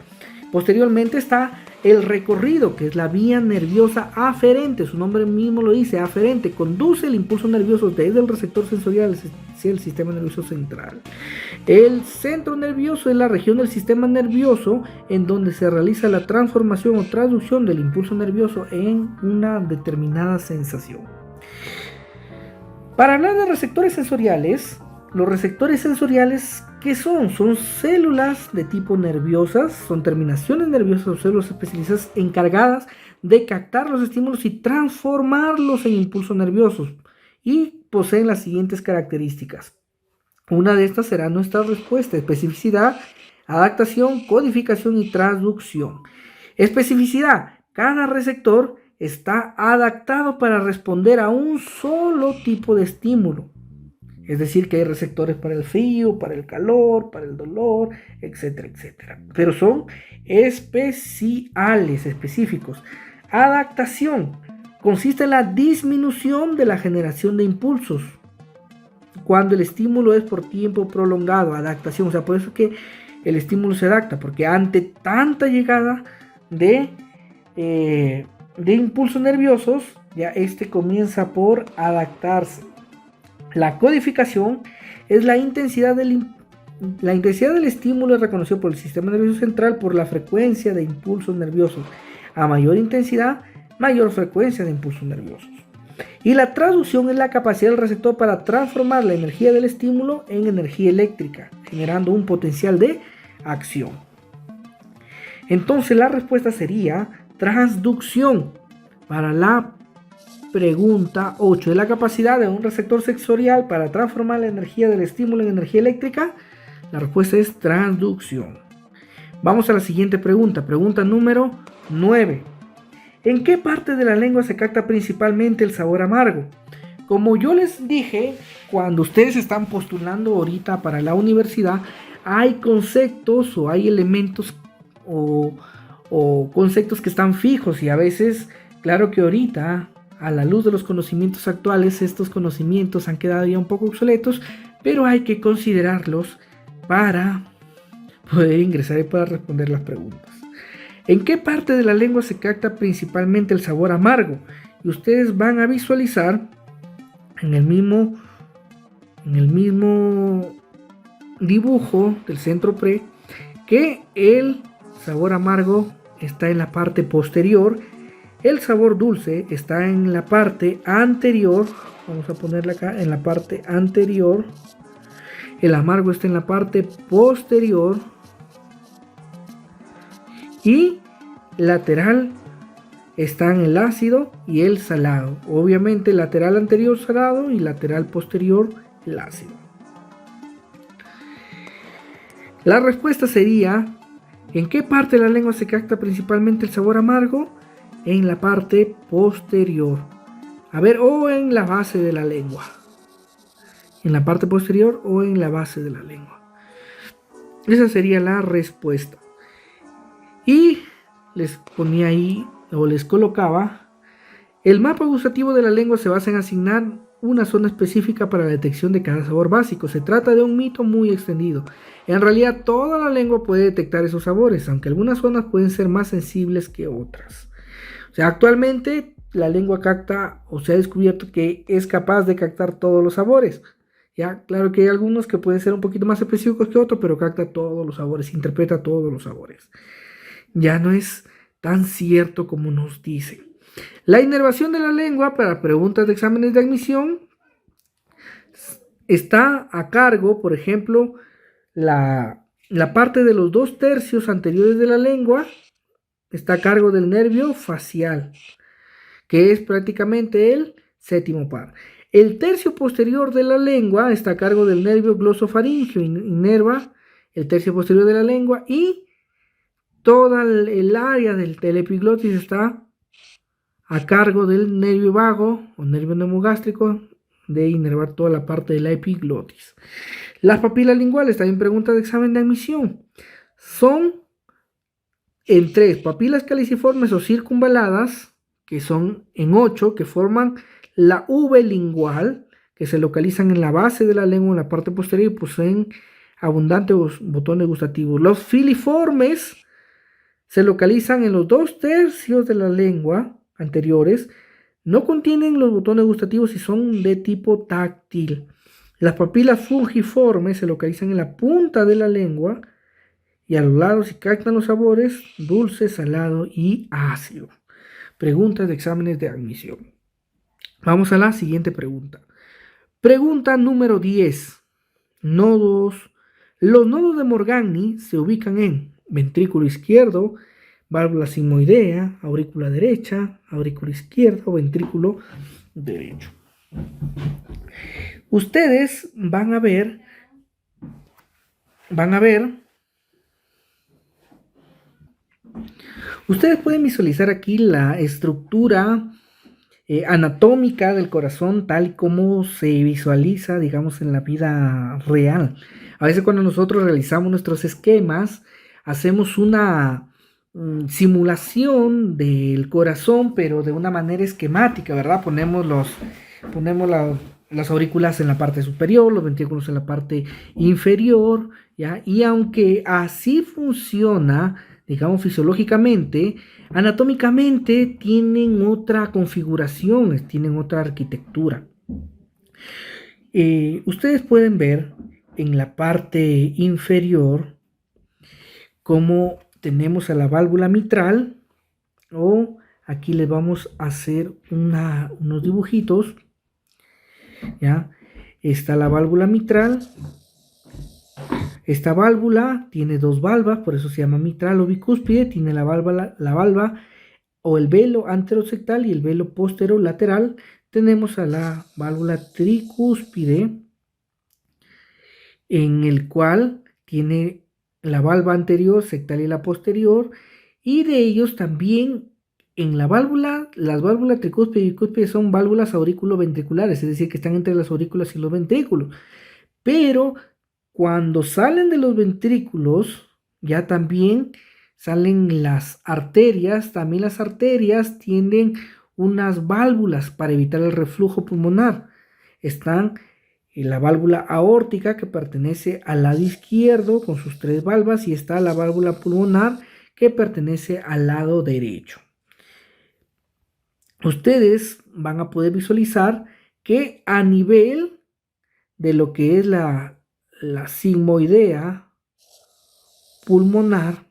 Posteriormente está el recorrido, que es la vía nerviosa aferente. Su nombre mismo lo dice, aferente. Conduce el impulso nervioso desde el receptor sensorial hacia el sistema nervioso central. El centro nervioso es la región del sistema nervioso en donde se realiza la transformación o traducción del impulso nervioso en una determinada sensación. Para hablar de receptores sensoriales, los receptores sensoriales, ¿qué son? Son células de tipo nerviosas, son terminaciones nerviosas o células especializadas encargadas de captar los estímulos y transformarlos en impulsos nerviosos, y poseen las siguientes características. Una de estas será nuestra respuesta: especificidad, adaptación, codificación y transducción. Especificidad: cada receptor está adaptado para responder a un solo tipo de estímulo. Es decir, que hay receptores para el frío, para el calor, para el dolor, etcétera, etcétera. Pero son especiales, específicos. Adaptación: consiste en la disminución de la generación de impulsos cuando el estímulo es por tiempo prolongado. Adaptación, o sea, por eso que el estímulo se adapta, porque ante tanta llegada de impulsos nerviosos, ya comienza por adaptarse. La codificación es la intensidad del estímulo es reconocido por el sistema nervioso central por la frecuencia de impulsos nerviosos. A mayor intensidad, mayor frecuencia de impulsos nerviosos. Y la traducción es la capacidad del receptor para transformar la energía del estímulo en energía eléctrica, generando un potencial de acción. Entonces la respuesta sería transducción. Para la pregunta 8, ¿es la capacidad de un receptor sensorial para transformar la energía del estímulo en energía eléctrica? La respuesta es transducción. Vamos a la siguiente pregunta, pregunta número 9. ¿En qué parte de la lengua se capta principalmente el sabor amargo? Como yo les dije, cuando ustedes están postulando ahorita para la universidad, hay conceptos o hay elementos o conceptos que están fijos, y a veces, claro que ahorita, a la luz de los conocimientos actuales, estos conocimientos han quedado ya un poco obsoletos, pero hay que considerarlos para poder ingresar y para responder las preguntas. ¿En qué parte de la lengua se capta principalmente el sabor amargo? Y ustedes van a visualizar en el mismo dibujo del centro pre que el sabor amargo está en la parte posterior. El sabor dulce está en la parte anterior. Vamos a ponerla acá en la parte anterior. El amargo está en la parte posterior. Y lateral están el ácido y el salado. Obviamente lateral anterior salado y lateral posterior el ácido. La respuesta sería: ¿en qué parte de la lengua se capta principalmente el sabor amargo? En la parte posterior. A ver, o en la base de la lengua. En la parte posterior o en la base de la lengua. Esa sería la respuesta. Y les ponía ahí, o les colocaba: el mapa gustativo de la lengua se basa en asignar una zona específica para la detección de cada sabor básico. Se trata de un mito muy extendido. En realidad, toda la lengua puede detectar esos sabores, aunque algunas zonas pueden ser más sensibles que otras. O sea, actualmente la lengua capta, o se ha descubierto que es capaz de captar todos los sabores. Ya, claro que hay algunos que pueden ser un poquito más específicos que otros, pero capta todos los sabores, interpreta todos los sabores. Ya no es tan cierto como nos dicen. La inervación de la lengua para preguntas de exámenes de admisión está a cargo, por ejemplo, la parte de los 2/3 anteriores de la lengua está a cargo del nervio facial, que es prácticamente el séptimo par. El tercio posterior de la lengua está a cargo del nervio glosofaríngeo, inerva el tercio posterior de la lengua, y toda el área del epiglotis está a cargo del nervio vago o nervio neumogástrico, de inervar toda la parte de la epiglotis. Las papilas linguales, también pregunta de examen de admisión, son en 3: papilas caliciformes o circunvaladas, que son en 8, que forman la V lingual, que se localizan en la base de la lengua, en la parte posterior, y poseen abundantes botones gustativos. Los filiformes se localizan en los 2/3 de la lengua anteriores, no contienen los botones gustativos y son de tipo táctil. Las papilas fungiformes se localizan en la punta de la lengua y a los lados, y captan los sabores dulce, salado y ácido. Preguntas de exámenes de admisión. Vamos a la siguiente pregunta. Pregunta número 10. Nodos. Los nodos de Morgagni se ubican en ventrículo izquierdo, válvula sigmoidea, aurícula derecha, aurícula izquierda o ventrículo derecho. Ustedes van a ver ustedes pueden visualizar aquí la estructura anatómica del corazón tal como se visualiza, digamos, en la vida real. A veces cuando nosotros realizamos nuestros esquemas, hacemos una simulación del corazón, pero de una manera esquemática, ¿verdad? Ponemos las aurículas en la parte superior, los ventrículos en la parte inferior, ¿ya? Y aunque así funciona, digamos, fisiológicamente, anatómicamente tienen otra configuración, tienen otra arquitectura. Ustedes pueden ver en la parte inferior cómo tenemos a la válvula mitral, o aquí les vamos a hacer unos dibujitos, ¿ya? Está la válvula mitral. Esta válvula tiene 2 valvas, por eso se llama mitral o bicúspide. Tiene la valva o el velo anterosectal y el velo posterolateral. Tenemos a la válvula tricúspide, en el cual tiene la valva anterior, sectal y la posterior, y de ellos también en las válvulas tricúspide y bicúspide son válvulas auriculoventriculares, es decir, que están entre las aurículas y los ventrículos. Pero cuando salen de los ventrículos, ya también salen las arterias. También las arterias tienen unas válvulas para evitar el reflujo pulmonar. Están en la válvula aórtica, que pertenece al lado izquierdo con sus 3 valvas, y está la válvula pulmonar, que pertenece al lado derecho. Ustedes van a poder visualizar que a nivel de lo que es la sigmoidea pulmonar,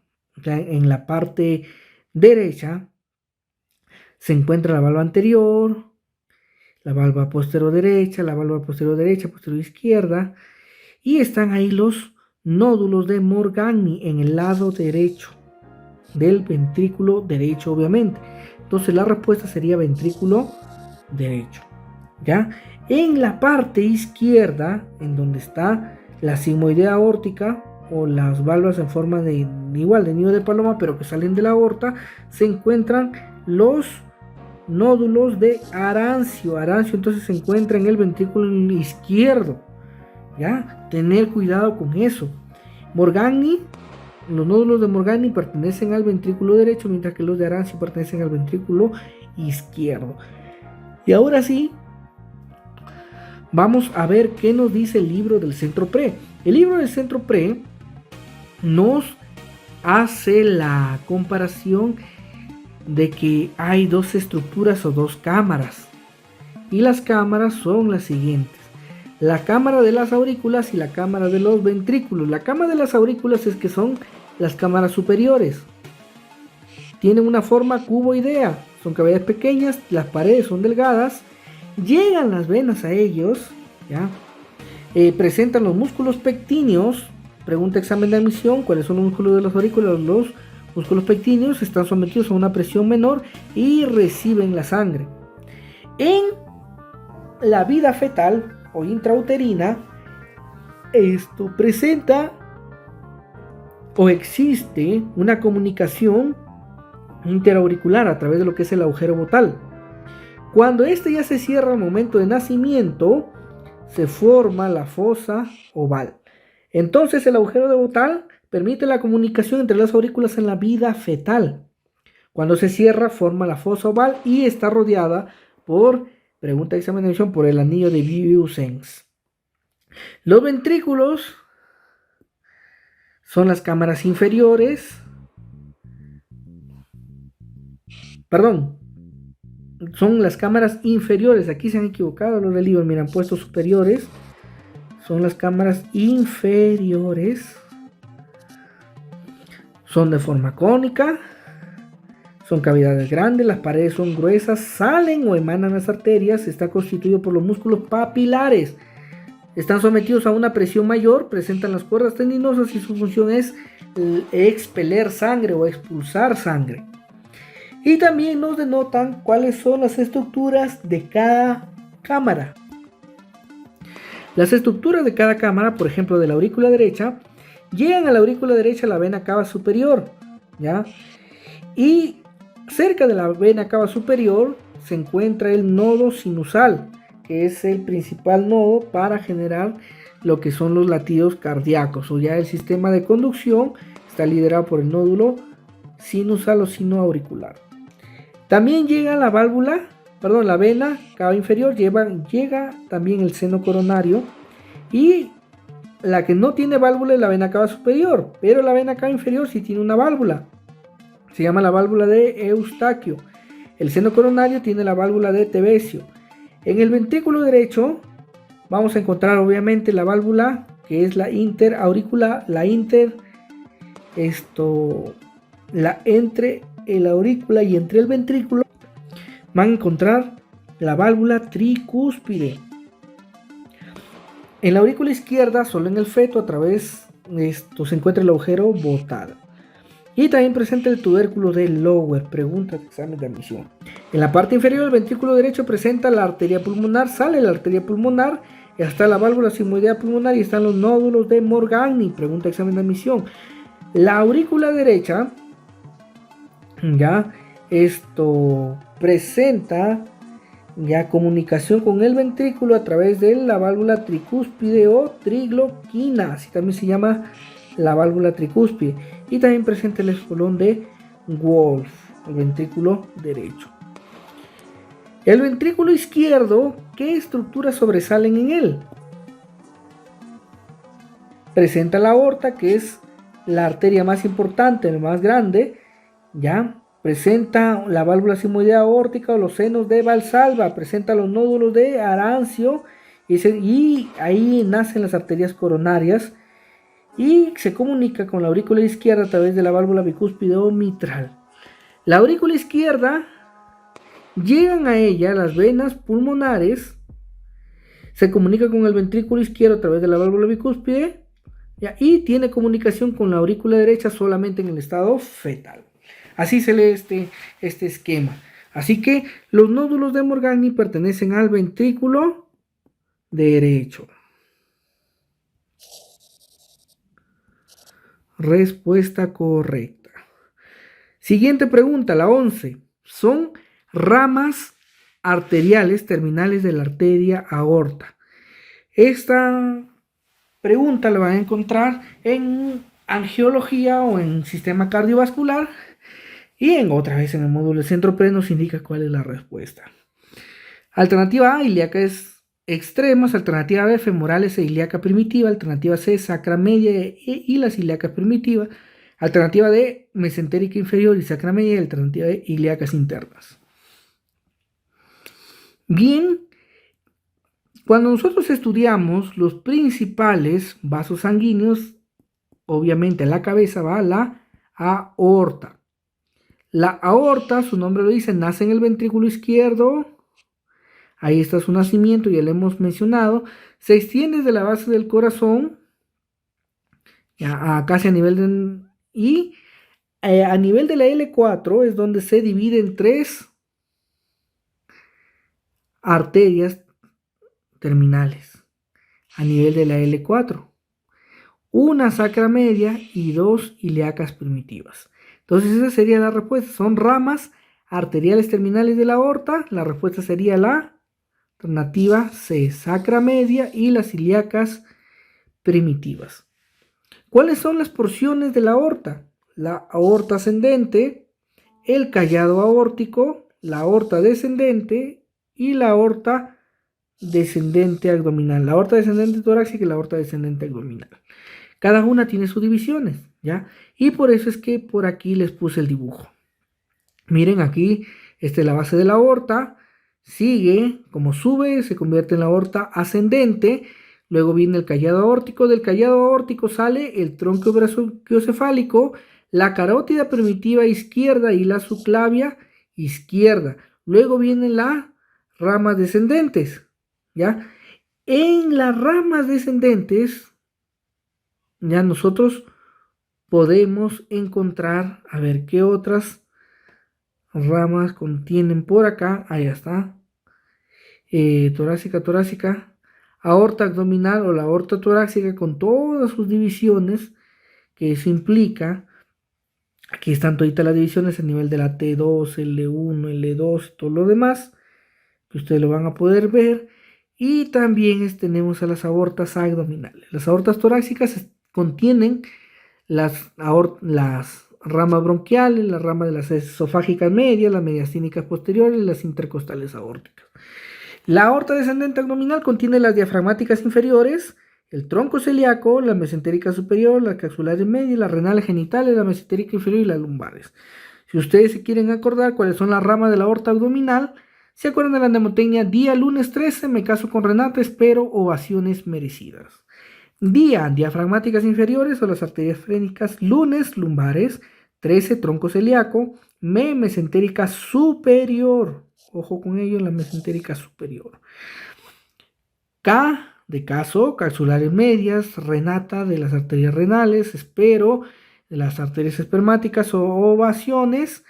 en la parte derecha se encuentra la valva anterior, la valva posterior derecha, posterior izquierda, y están ahí los nódulos de Morgagni en el lado derecho del ventrículo derecho, obviamente. Entonces la respuesta sería ventrículo derecho, ¿ya? En la parte izquierda, en donde está la sigmoidea aórtica, o las válvulas en forma de nido de paloma, pero que salen de la aorta, se encuentran los nódulos de Arancio. Arancio entonces se encuentra en el ventrículo izquierdo, ¿ya? Tener cuidado con eso. Morgagni Los nódulos de Morgagni pertenecen al ventrículo derecho, mientras que los de Arancio pertenecen al ventrículo izquierdo. Y ahora sí, vamos a ver qué nos dice el libro del Centro Pre. El libro del Centro Pre nos hace la comparación de que hay dos estructuras o dos cámaras. Y las cámaras son las siguientes: la cámara de las aurículas y la cámara de los ventrículos. La cámara de las aurículas es que son las cámaras superiores. Tienen una forma cuboidea, son cavidades pequeñas, las paredes son delgadas, llegan las venas a ellos, ¿ya? Presentan los músculos pectíneos. Pregunta examen de admisión: ¿cuáles son los músculos de las aurículas? Los músculos pectíneos están sometidos a una presión menor y reciben la sangre. En la vida fetal o intrauterina, esto presenta o existe una comunicación interauricular a través de lo que es el agujero botal. Cuando este ya se cierra al momento de nacimiento, se forma la fosa oval. Entonces el agujero de botal permite la comunicación entre las aurículas en la vida fetal. Cuando se cierra, forma la fosa oval y está rodeada por, pregunta de examen de admisión, por el anillo de Vieuxens. Los ventrículos son las cámaras inferiores. Son las cámaras inferiores. Aquí se han equivocado los del libro. Mira, han puesto superiores. Son las cámaras inferiores. Son de forma cónica. Son cavidades grandes. Las paredes son gruesas. Salen o emanan las arterias. Está constituido por los músculos papilares. Están sometidos a una presión mayor. Presentan las cuerdas tendinosas y su función es expeler sangre o expulsar sangre. Y también nos denotan cuáles son las estructuras de cada cámara. Las estructuras de cada cámara, por ejemplo, de la aurícula derecha, llegan a la aurícula derecha la vena cava superior, ¿ya? Y cerca de la vena cava superior se encuentra el nodo sinusal, que es el principal nodo para generar lo que son los latidos cardíacos, o ya el sistema de conducción está liderado por el nódulo sinusal o sinoauricular. También llega la la vena cava inferior, llega también el seno coronario, y la que no tiene válvula es la vena cava superior, pero la vena cava inferior sí tiene una válvula, se llama la válvula de Eustaquio. El seno coronario tiene la válvula de Tevesio. En el ventrículo derecho vamos a encontrar obviamente la válvula que es la interauricular, entre el aurícula y entre el ventrículo van a encontrar la válvula tricúspide. En la aurícula izquierda, solo en el feto, a través de esto se encuentra el agujero botal. Y también presenta el tubérculo de Lower. Pregunta de examen de admisión. En la parte inferior del ventrículo derecho presenta la arteria pulmonar. Sale la arteria pulmonar, está la válvula sigmoidea pulmonar y están los nódulos de Morgagni. Pregunta de examen de admisión. La aurícula derecha, ya esto presenta ya comunicación con el ventrículo a través de la válvula tricúspide o trigloquina, así también se llama la válvula tricúspide, y también presenta el espolón de Wolf, el ventrículo derecho. El ventrículo izquierdo, ¿qué estructuras sobresalen en él? Presenta la aorta, que es la arteria más importante, la más grande, ya. Presenta la válvula sigmoidea aórtica o los senos de Valsalva, presenta los nódulos de Arancio y ahí nacen las arterias coronarias y se comunica con la aurícula izquierda a través de la válvula bicúspide o mitral. La aurícula izquierda, llegan a ella las venas pulmonares, se comunica con el ventrículo izquierdo a través de la válvula bicúspide y tiene comunicación con la aurícula derecha solamente en el estado fetal. Así se lee este esquema. Así que los nódulos de Morgagni pertenecen al ventrículo derecho. Respuesta correcta. Siguiente pregunta, la 11. Son ramas arteriales terminales de la arteria aorta. Esta pregunta la van a encontrar en angiología o en sistema cardiovascular. Y en otra vez en el módulo de centro pre nos indica cuál es la respuesta. Alternativa A, ilíacas extremas. Alternativa B, femorales e ilíaca primitiva. Alternativa C, sacra media y las ilíacas primitivas. Alternativa D, mesentérica inferior y sacra media. Y alternativa E, ilíacas internas. Bien, cuando nosotros estudiamos los principales vasos sanguíneos, obviamente a la cabeza va la aorta. La aorta, su nombre lo dice, nace en el ventrículo izquierdo. Ahí está su nacimiento, ya lo hemos mencionado. Se extiende desde la base del corazón, casi a nivel de... Y a nivel de la L4 es donde se divide en 3 arterias terminales. A nivel de la L4. Una sacra media y 2 ilíacas primitivas. Entonces esa sería la respuesta. Son ramas arteriales terminales de la aorta. La respuesta sería la alternativa C, sacra media y las ilíacas primitivas. ¿Cuáles son las porciones de la aorta? La aorta ascendente, el callado aórtico, la aorta descendente y la aorta descendente abdominal. La aorta descendente torácica y la aorta descendente abdominal. Cada una tiene sus divisiones, ¿ya? Y por eso es que por aquí les puse el dibujo. Miren aquí, esta es la base de la aorta. Sigue, como sube, se convierte en la aorta ascendente. Luego viene el callado aórtico. Del callado aórtico sale el tronco brachiocefálico, la carótida primitiva izquierda y la subclavia izquierda. Luego vienen las ramas descendentes, ¿ya? En las ramas descendentes, ya nosotros podemos encontrar, a ver qué otras ramas contienen por acá. Ahí está. Torácica, aorta abdominal o la aorta torácica con todas sus divisiones, que eso implica. Aquí están todas las divisiones a nivel de la T2, L1, L2, todo lo demás, que ustedes lo van a poder ver. Y también tenemos a las aortas abdominales. Las aortas torácicas contienen las ramas bronquiales, las ramas de las esofágicas medias, las mediastínicas posteriores y las intercostales aórticas. La aorta descendente abdominal contiene las diafragmáticas inferiores, el tronco celíaco, la mesentérica superior, las capsulares medias, las renales genitales, la mesentérica inferior y las lumbares. Si ustedes se quieren acordar cuáles son las ramas de la aorta abdominal, se acuerdan de la mnemotecnia día lunes 13, me caso con Renata, espero ovaciones merecidas. Día, diafragmáticas inferiores o las arterias frénicas, lunes, lumbares, 13, tronco celíaco, mesentérica superior, ojo con ello, la mesentérica superior. K, de caso, capsulares medias, Renata, de las arterias renales, espero, de las arterias espermáticas o ovaciones,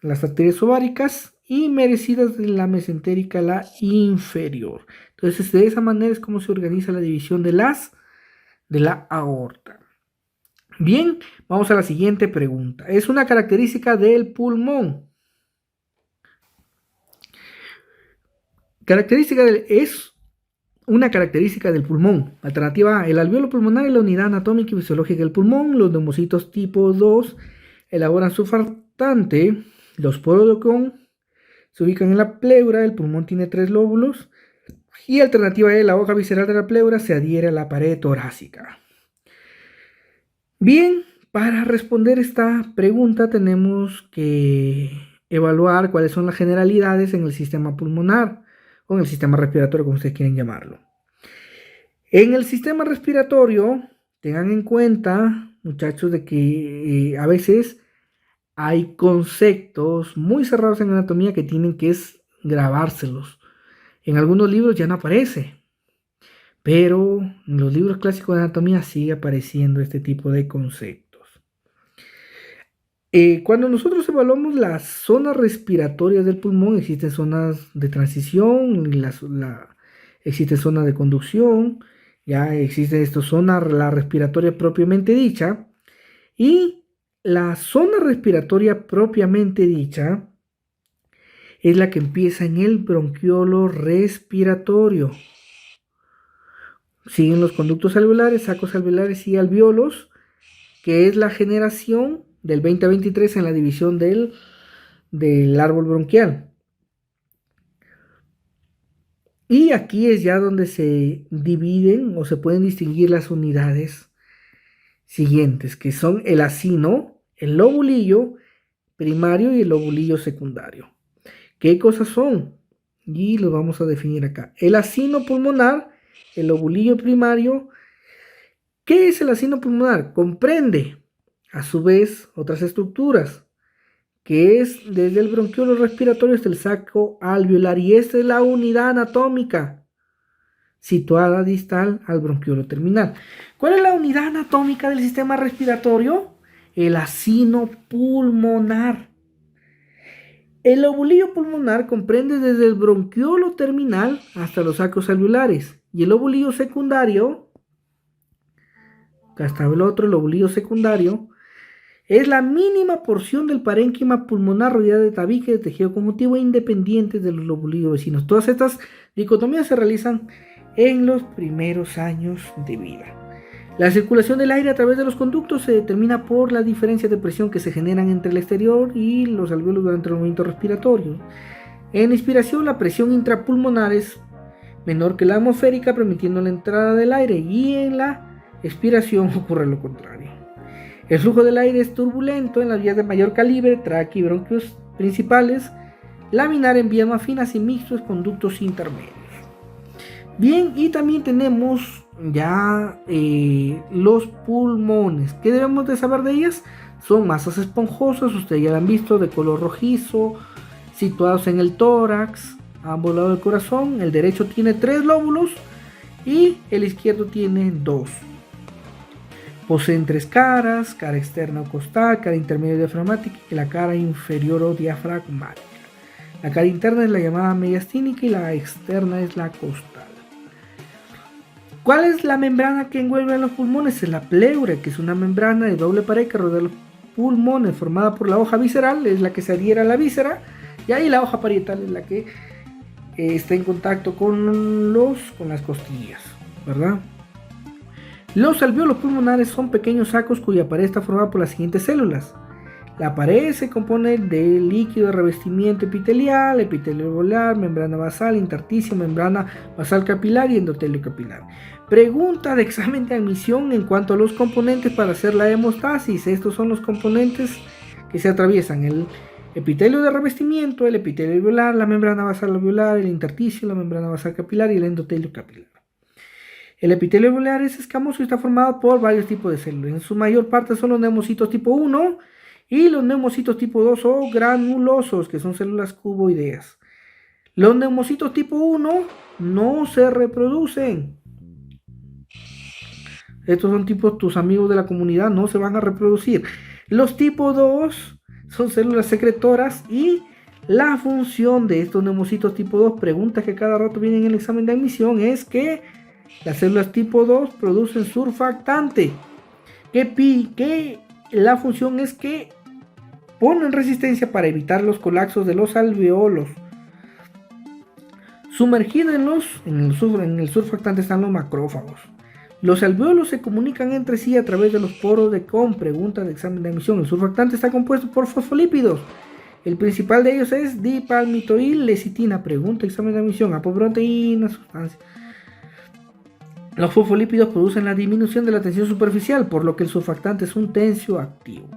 las arterias ováricas y merecidas de la mesentérica, la inferior. Entonces, de esa manera es como se organiza la división de la aorta. Bien, vamos a la siguiente pregunta. Es una característica del pulmón. Es una característica del pulmón. Alternativa A, el alveolo pulmonar es la unidad anatómica y fisiológica del pulmón. Los neumocitos tipo 2 elaboran surfactante. Los poros de Ockham se ubican en la pleura. El pulmón tiene 3 lóbulos. Y alternativa E, la hoja visceral de la pleura se adhiere a la pared torácica. Bien, para responder esta pregunta tenemos que evaluar cuáles son las generalidades en el sistema pulmonar o en el sistema respiratorio, como ustedes quieren llamarlo. En el sistema respiratorio, tengan en cuenta, muchachos, de que a veces hay conceptos muy cerrados en anatomía que tienen que grabárselos. En algunos libros ya no aparece, pero en los libros clásicos de anatomía sigue apareciendo este tipo de conceptos. Cuando nosotros evaluamos las zonas respiratorias del pulmón, existen zonas de transición, existe zona de conducción, ya existe esta zona, la respiratoria propiamente dicha, y la zona respiratoria propiamente dicha es la que empieza en el bronquiolo respiratorio. Siguen los conductos alveolares, sacos alveolares y alvéolos, que es la generación del 20 a 23 en la división del árbol bronquial. Y aquí es ya donde se dividen o se pueden distinguir las unidades siguientes, que son el acino, el lobulillo primario y el lobulillo secundario. ¿Qué cosas son? Y los vamos a definir acá. El acino pulmonar, el lobulillo primario. ¿Qué es el acino pulmonar? Comprende, a su vez, otras estructuras, que es desde el bronquiolo respiratorio hasta el saco alveolar, y esta es la unidad anatómica situada distal al bronquiolo terminal. ¿Cuál es la unidad anatómica del sistema respiratorio? El acino pulmonar. El lobulillo pulmonar comprende desde el bronquiolo terminal hasta los sacos alveolares, y el lobulillo secundario, acá está el otro, el lobulillo secundario, es la mínima porción del parénquima pulmonar rodeada de tabique de tejido conjuntivo independiente de los lobulillos vecinos. Todas estas dicotomías se realizan en los primeros años de vida. La circulación del aire a través de los conductos se determina por la diferencia de presión que se generan entre el exterior y los alvéolos durante el movimiento respiratorio. En inspiración, la presión intrapulmonar es menor que la atmosférica, permitiendo la entrada del aire, y en la expiración ocurre lo contrario. El flujo del aire es turbulento en las vías de mayor calibre, tráquea y bronquios principales, laminar en vías más finas y mixtos conductos intermedios. Bien, y también tenemos ya los pulmones. ¿Qué debemos de saber de ellas? Son masas esponjosas, ustedes ya la han visto, de color rojizo, situados en el tórax, a ambos lados del corazón. El derecho tiene 3 lóbulos y el izquierdo tiene 2. Poseen 3 caras: cara externa o costal, cara intermedia diafragmática y la cara inferior o diafragmática. La cara interna es la llamada mediastínica y la externa es la costal. ¿Cuál es la membrana que envuelve a los pulmones? Es la pleura, que es una membrana de doble pared que rodea los pulmones, formada por la hoja visceral, es la que se adhiere a la víscera, y ahí la hoja parietal es la que está en contacto con las costillas, ¿verdad? Los alvéolos pulmonares son pequeños sacos cuya pared está formada por las siguientes células. La pared se compone de líquido de revestimiento epitelial, epitelio alveolar, membrana basal, intersticio, membrana basal capilar y endotelio capilar. Pregunta de examen de admisión en cuanto a los componentes para hacer la hemostasis. Estos son los componentes que se atraviesan: el epitelio de revestimiento, el epitelio alveolar, la membrana basal alveolar, el intersticio, la membrana basal capilar y el endotelio capilar. El epitelio alveolar es escamoso y está formado por varios tipos de células. En su mayor parte son los neumocitos tipo 1 y los neumocitos tipo 2 o granulosos, que son células cuboideas. Los neumocitos tipo 1 no se reproducen. Estos son tipos, tus amigos de la comunidad no se van a reproducir. Los tipo 2 son células secretoras, y la función de estos neumocitos tipo 2, preguntas que cada rato vienen en el examen de admisión, es que las células tipo 2 producen surfactante. Que la función es que ponen resistencia para evitar los colapsos de los alveolos. Sumergidos en el surfactante están los macrófagos. Los alvéolos se comunican entre sí a través de los poros de Kohn. Pregunta de examen de admisión. El surfactante está compuesto por fosfolípidos. El principal de ellos es dipalmitoil-lecitina. Pregunta de examen de admisión. Apoproteína, sustancia. Los fosfolípidos producen la disminución de la tensión superficial, por lo que el surfactante es un tensioactivo.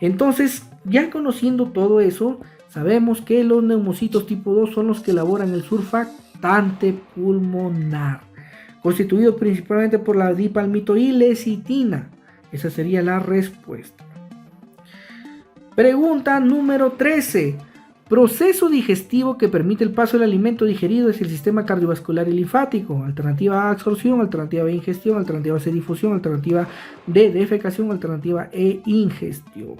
Entonces, ya conociendo todo eso, sabemos que los neumocitos tipo 2 son los que elaboran el surfactante pulmonar, constituido principalmente por la dipalmitoil-lecitina. Esa sería la respuesta. Pregunta número 13. Proceso digestivo que permite el paso del alimento digerido es el sistema cardiovascular y linfático. Alternativa A, absorción; alternativa B, ingestión; alternativa C, difusión; alternativa D, defecación; alternativa E, ingestión.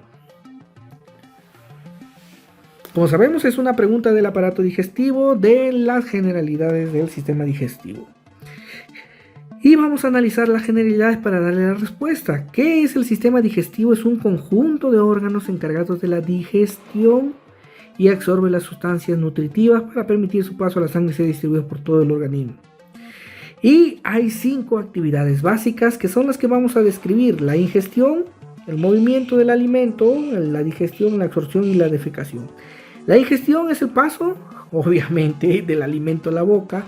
Como sabemos, es una pregunta del aparato digestivo, de las generalidades del sistema digestivo. Y vamos a analizar las generalidades para darle la respuesta. ¿Qué es el sistema digestivo? Es un conjunto de órganos encargados de la digestión y absorbe las sustancias nutritivas para permitir su paso a la sangre y ser distribuidos por todo el organismo. Y hay 5 actividades básicas que son las que vamos a describir: la ingestión, el movimiento del alimento, la digestión, la absorción y la defecación. La ingestión es el paso, obviamente, del alimento a la boca.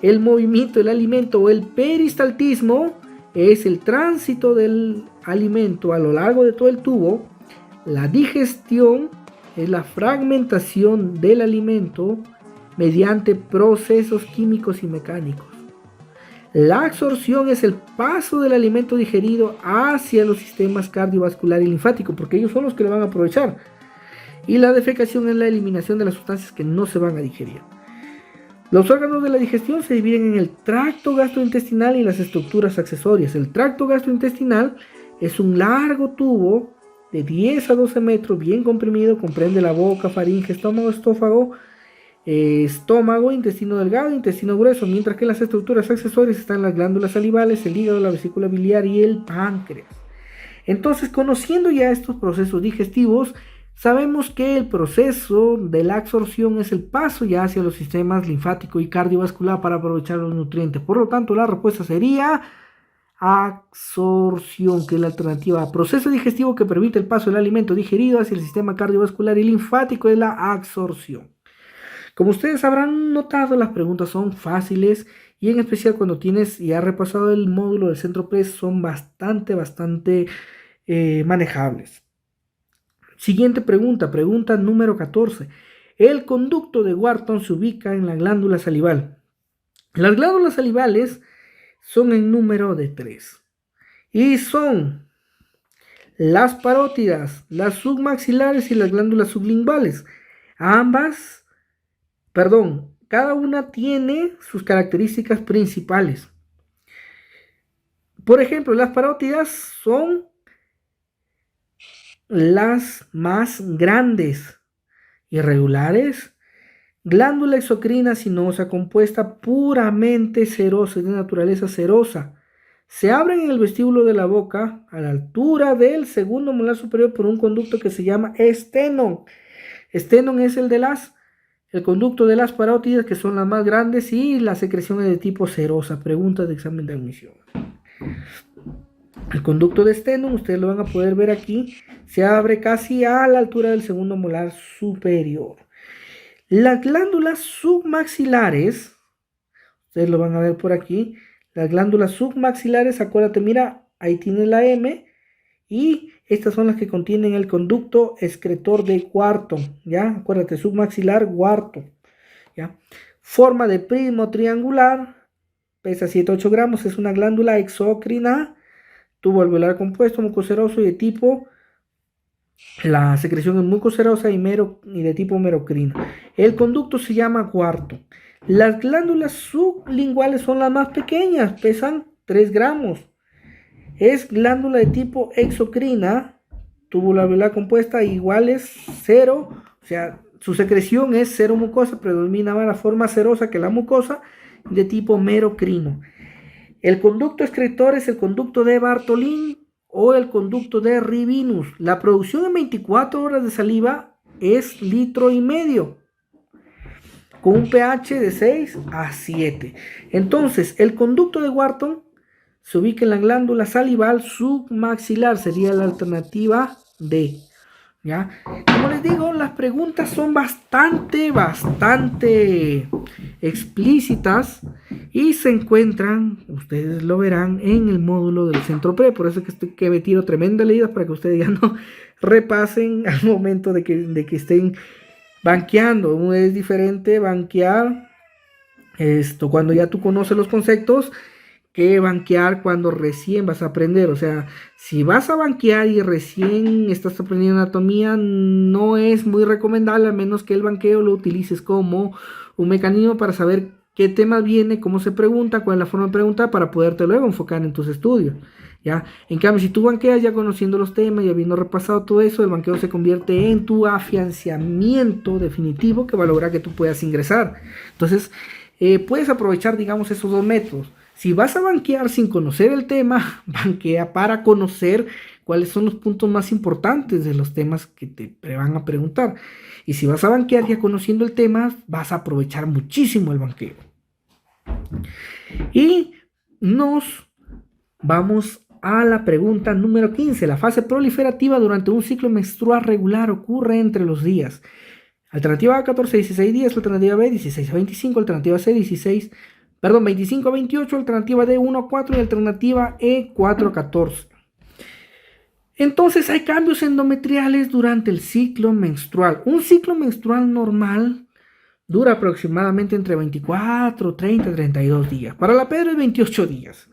El movimiento del alimento o el peristaltismo es el tránsito del alimento a lo largo de todo el tubo. La digestión es la fragmentación del alimento mediante procesos químicos y mecánicos. La absorción es el paso del alimento digerido hacia los sistemas cardiovascular y linfático, porque ellos son los que lo van a aprovechar. Y la defecación es la eliminación de las sustancias que no se van a digerir. Los órganos de la digestión se dividen en el tracto gastrointestinal y las estructuras accesorias. El tracto gastrointestinal es un largo tubo de 10 a 12 metros, bien comprimido, comprende la boca, faringe, estómago, intestino delgado, intestino grueso, mientras que las estructuras accesorias están las glándulas salivales, el hígado, la vesícula biliar y el páncreas. Entonces, conociendo ya estos procesos digestivos, sabemos que el proceso de la absorción es el paso ya hacia los sistemas linfático y cardiovascular para aprovechar los nutrientes. Por lo tanto, la respuesta sería absorción, que es la alternativa a proceso digestivo que permite el paso del alimento digerido hacia el sistema cardiovascular y linfático, es la absorción. Como ustedes habrán notado, las preguntas son fáciles y en especial cuando tienes y has repasado el módulo del Centro Pre son bastante manejables. Siguiente pregunta número 14. El conducto de Wharton se ubica en la glándula salival. Las glándulas salivales son en número de 3 y son las parótidas, las submaxilares y las glándulas sublinguales. Cada una tiene sus características principales. Por ejemplo, las parótidas son las más grandes, irregulares. Glándula exocrina sinosa compuesta puramente serosa, de naturaleza serosa. Se abren en el vestíbulo de la boca a la altura del segundo molar superior por un conducto que se llama esteno. Esteno es el conducto de las parótidas, que son las más grandes, y la secreción es de tipo serosa. Pregunta de examen de admisión. El conducto de esteno, ustedes lo van a poder ver aquí, se abre casi a la altura del segundo molar superior. Las glándulas submaxilares, ustedes lo van a ver por aquí, las glándulas submaxilares, acuérdate, mira, ahí tiene la M, y estas son las que contienen el conducto excretor de Wharton, ¿ya? Acuérdate, submaxilar, Wharton, ¿ya? Forma de prisma triangular, pesa 7-8 gramos, es una glándula exócrina, tubo alveolar compuesto, mucoceroso y de tipo, la secreción es mucocerosa y de tipo merocrino. El conducto se llama Wharton. Las glándulas sublinguales son las más pequeñas, pesan 3 gramos. Es glándula de tipo exocrina, tubo alveolar compuesta, igual es 0, o sea, su secreción es 0 mucosa, predomina la forma serosa que la mucosa, de tipo merocrino. El conducto excretor es el conducto de Bartolín o el conducto de Rivinus. La producción en 24 horas de saliva es 1,5 litros, con un pH de 6 a 7. Entonces, el conducto de Wharton se ubica en la glándula salival submaxilar, sería la alternativa D. ¿Ya? Como les digo, las preguntas son bastante explícitas y se encuentran, ustedes lo verán, en el módulo del Centro Pre. Por eso es que me tiro tremendas leídas para que ustedes ya no repasen al momento de que estén banqueando. Es diferente banquear cuando ya tú conoces los conceptos, que banquear cuando recién vas a aprender. O sea, si vas a banquear y recién estás aprendiendo anatomía, no es muy recomendable, a menos que el banqueo lo utilices como un mecanismo para saber qué tema viene, cómo se pregunta, cuál es la forma de preguntar, para poderte luego enfocar en tus estudios, ¿ya? En cambio, si tú banqueas ya conociendo los temas y habiendo repasado todo eso, el banqueo se convierte en tu afianzamiento definitivo que va a lograr que tú puedas ingresar. Entonces, puedes aprovechar, digamos, esos dos métodos. Si vas a banquear sin conocer el tema, banquea para conocer cuáles son los puntos más importantes de los temas que te van a preguntar. Y si vas a banquear ya conociendo el tema, vas a aprovechar muchísimo el banqueo. Y nos vamos a la pregunta número 15. La fase proliferativa durante un ciclo menstrual regular ocurre entre los días. Alternativa A, 14 a 16 días. Alternativa B, 16 a 25. Alternativa C, 25 a 28. Alternativa D, 1 a 4. Y alternativa E, 4 a 14. Entonces hay cambios endometriales durante el ciclo menstrual. Un ciclo menstrual normal dura aproximadamente entre 24, 30, 32 días. Para la Pedro es 28 días.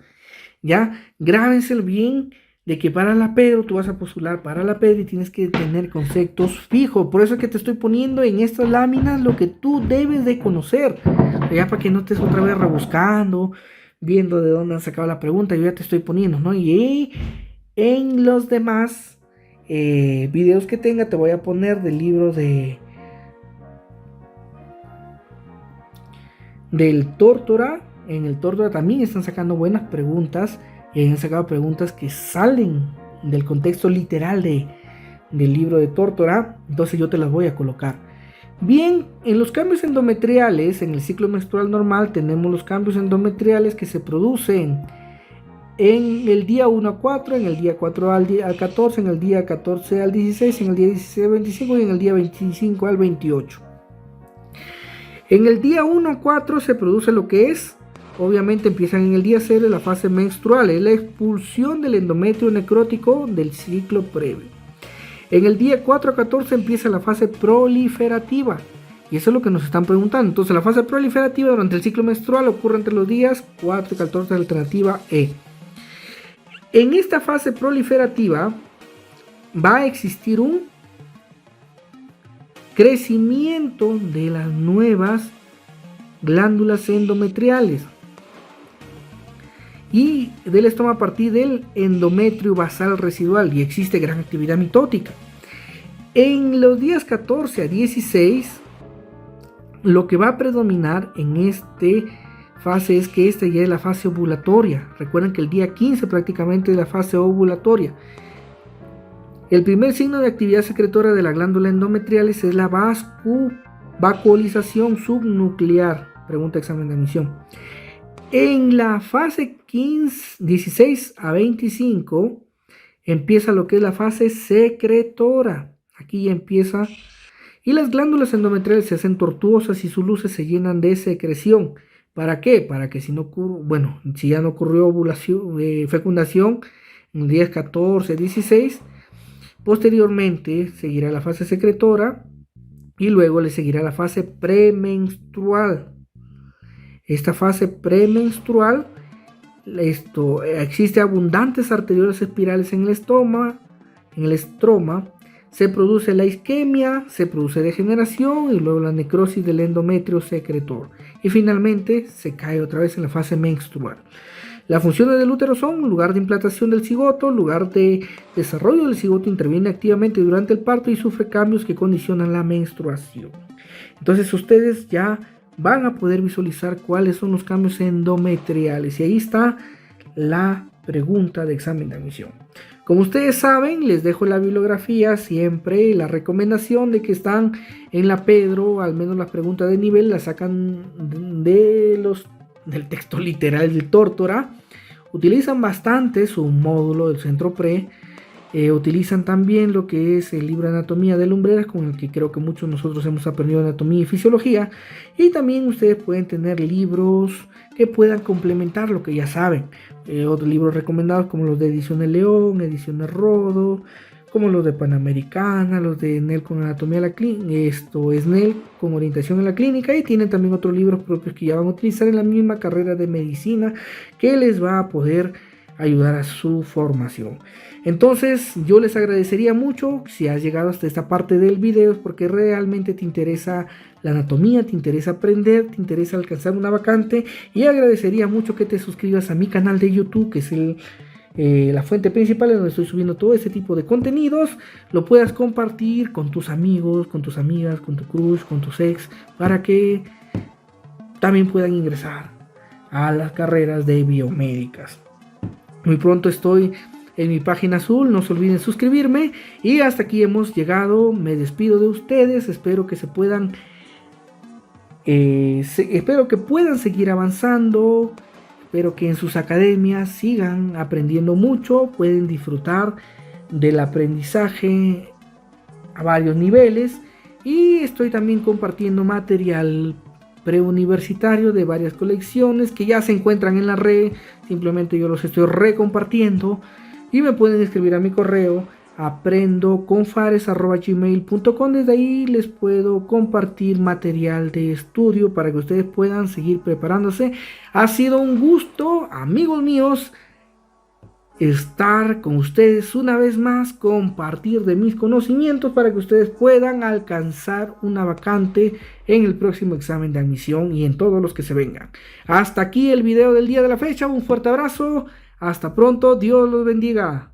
Ya, grábenselo bien de que para la Pedro tú vas a postular para la Pedro y tienes que tener conceptos fijos. Por eso es que te estoy poniendo en estas láminas lo que tú debes de conocer. Ya para que no estés otra vez rebuscando, viendo de dónde han sacado la pregunta. Yo ya te estoy poniendo, ¿no? Y en los demás videos que tenga te voy a poner del libro del Tórtora. En el Tórtora también están sacando buenas preguntas y han sacado preguntas que salen del contexto literal del libro de Tórtora. Entonces yo te las voy a colocar. Bien, en los cambios endometriales, en el ciclo menstrual normal tenemos los cambios endometriales que se producen en el día 1 a 4, en el día 4 al 14, en el día 14 al 16, en el día 16 al 25 y en el día 25 al 28. En el día 1 a 4 se produce lo que es, obviamente empiezan en el día 0 la fase menstrual, es la expulsión del endometrio necrótico del ciclo previo. En el día 4 a 14 empieza la fase proliferativa. Y eso es lo que nos están preguntando. Entonces la fase proliferativa durante el ciclo menstrual ocurre entre los días 4 y 14, alternativa E. En esta fase proliferativa va a existir un crecimiento de las nuevas glándulas endometriales y del estoma a partir del endometrio basal residual y existe gran actividad mitótica. En los días 14 a 16 lo que va a predominar en este fase es que esta ya es la fase ovulatoria. Recuerden que el día 15 prácticamente es la fase ovulatoria. El primer signo de actividad secretora de la glándula endometriales es la vacuolización subnuclear. Pregunta examen de admisión. En la fase 16 a 25 empieza lo que es la fase secretora. Aquí ya empieza. Y las glándulas endometriales se hacen tortuosas y sus luces se llenan de secreción. ¿Para qué? Para que si ya no ocurrió ovulación, fecundación en los días 14 a 16, posteriormente seguirá la fase secretora y luego le seguirá la fase premenstrual. Esta fase premenstrual, existe abundantes arteriolas espirales en el estroma, se produce la isquemia, se produce degeneración y luego la necrosis del endometrio secretor. Y finalmente se cae otra vez en la fase menstrual. Las funciones del útero son lugar de implantación del cigoto, lugar de desarrollo del cigoto, interviene activamente durante el parto y sufre cambios que condicionan la menstruación. Entonces ustedes ya van a poder visualizar cuáles son los cambios endometriales. Y ahí está la pregunta de examen de admisión. Como ustedes saben, les dejo la bibliografía siempre, la recomendación de que están en la Pedro, al menos las preguntas de nivel las sacan del texto literal del Tórtora. Utilizan bastante su módulo del Centro Pre, utilizan también lo que es el libro de anatomía de lumbreras, con el que creo que muchos de nosotros hemos aprendido anatomía y fisiología, y también ustedes pueden tener libros que puedan complementar lo que ya saben. Otros libros recomendados como los de Ediciones León, Ediciones Rodo, como los de Panamericana, los de Snell con anatomía de la clínica, Snell con orientación en la clínica, y tienen también otros libros propios que ya van a utilizar en la misma carrera de medicina que les va a poder ayudar a su formación. Entonces yo les agradecería mucho si has llegado hasta esta parte del video, porque realmente te interesa la anatomía, te interesa aprender, te interesa alcanzar una vacante, y agradecería mucho que te suscribas a mi canal de YouTube, que es la fuente principal en donde estoy subiendo todo este tipo de contenidos. Lo puedas compartir con tus amigos, con tus amigas, con tu crush, con tus ex, para que también puedan ingresar a las carreras de biomédicas. Muy pronto estoy en mi página azul, no se olviden suscribirme, y hasta aquí hemos llegado. Me despido de ustedes, espero que puedan seguir avanzando, pero que en sus academias sigan aprendiendo mucho, pueden disfrutar del aprendizaje a varios niveles, y estoy también compartiendo material preuniversitario de varias colecciones que ya se encuentran en la red, simplemente yo los estoy recompartiendo, y me pueden escribir a mi correo aprendoconfares@gmail.com. Desde ahí les puedo compartir material de estudio para que ustedes puedan seguir preparándose. Ha sido un gusto, amigos míos, estar con ustedes una vez más, compartir de mis conocimientos para que ustedes puedan alcanzar una vacante en el próximo examen de admisión y en todos los que se vengan. Hasta aquí el video del día de la fecha, un fuerte abrazo, hasta pronto, Dios los bendiga.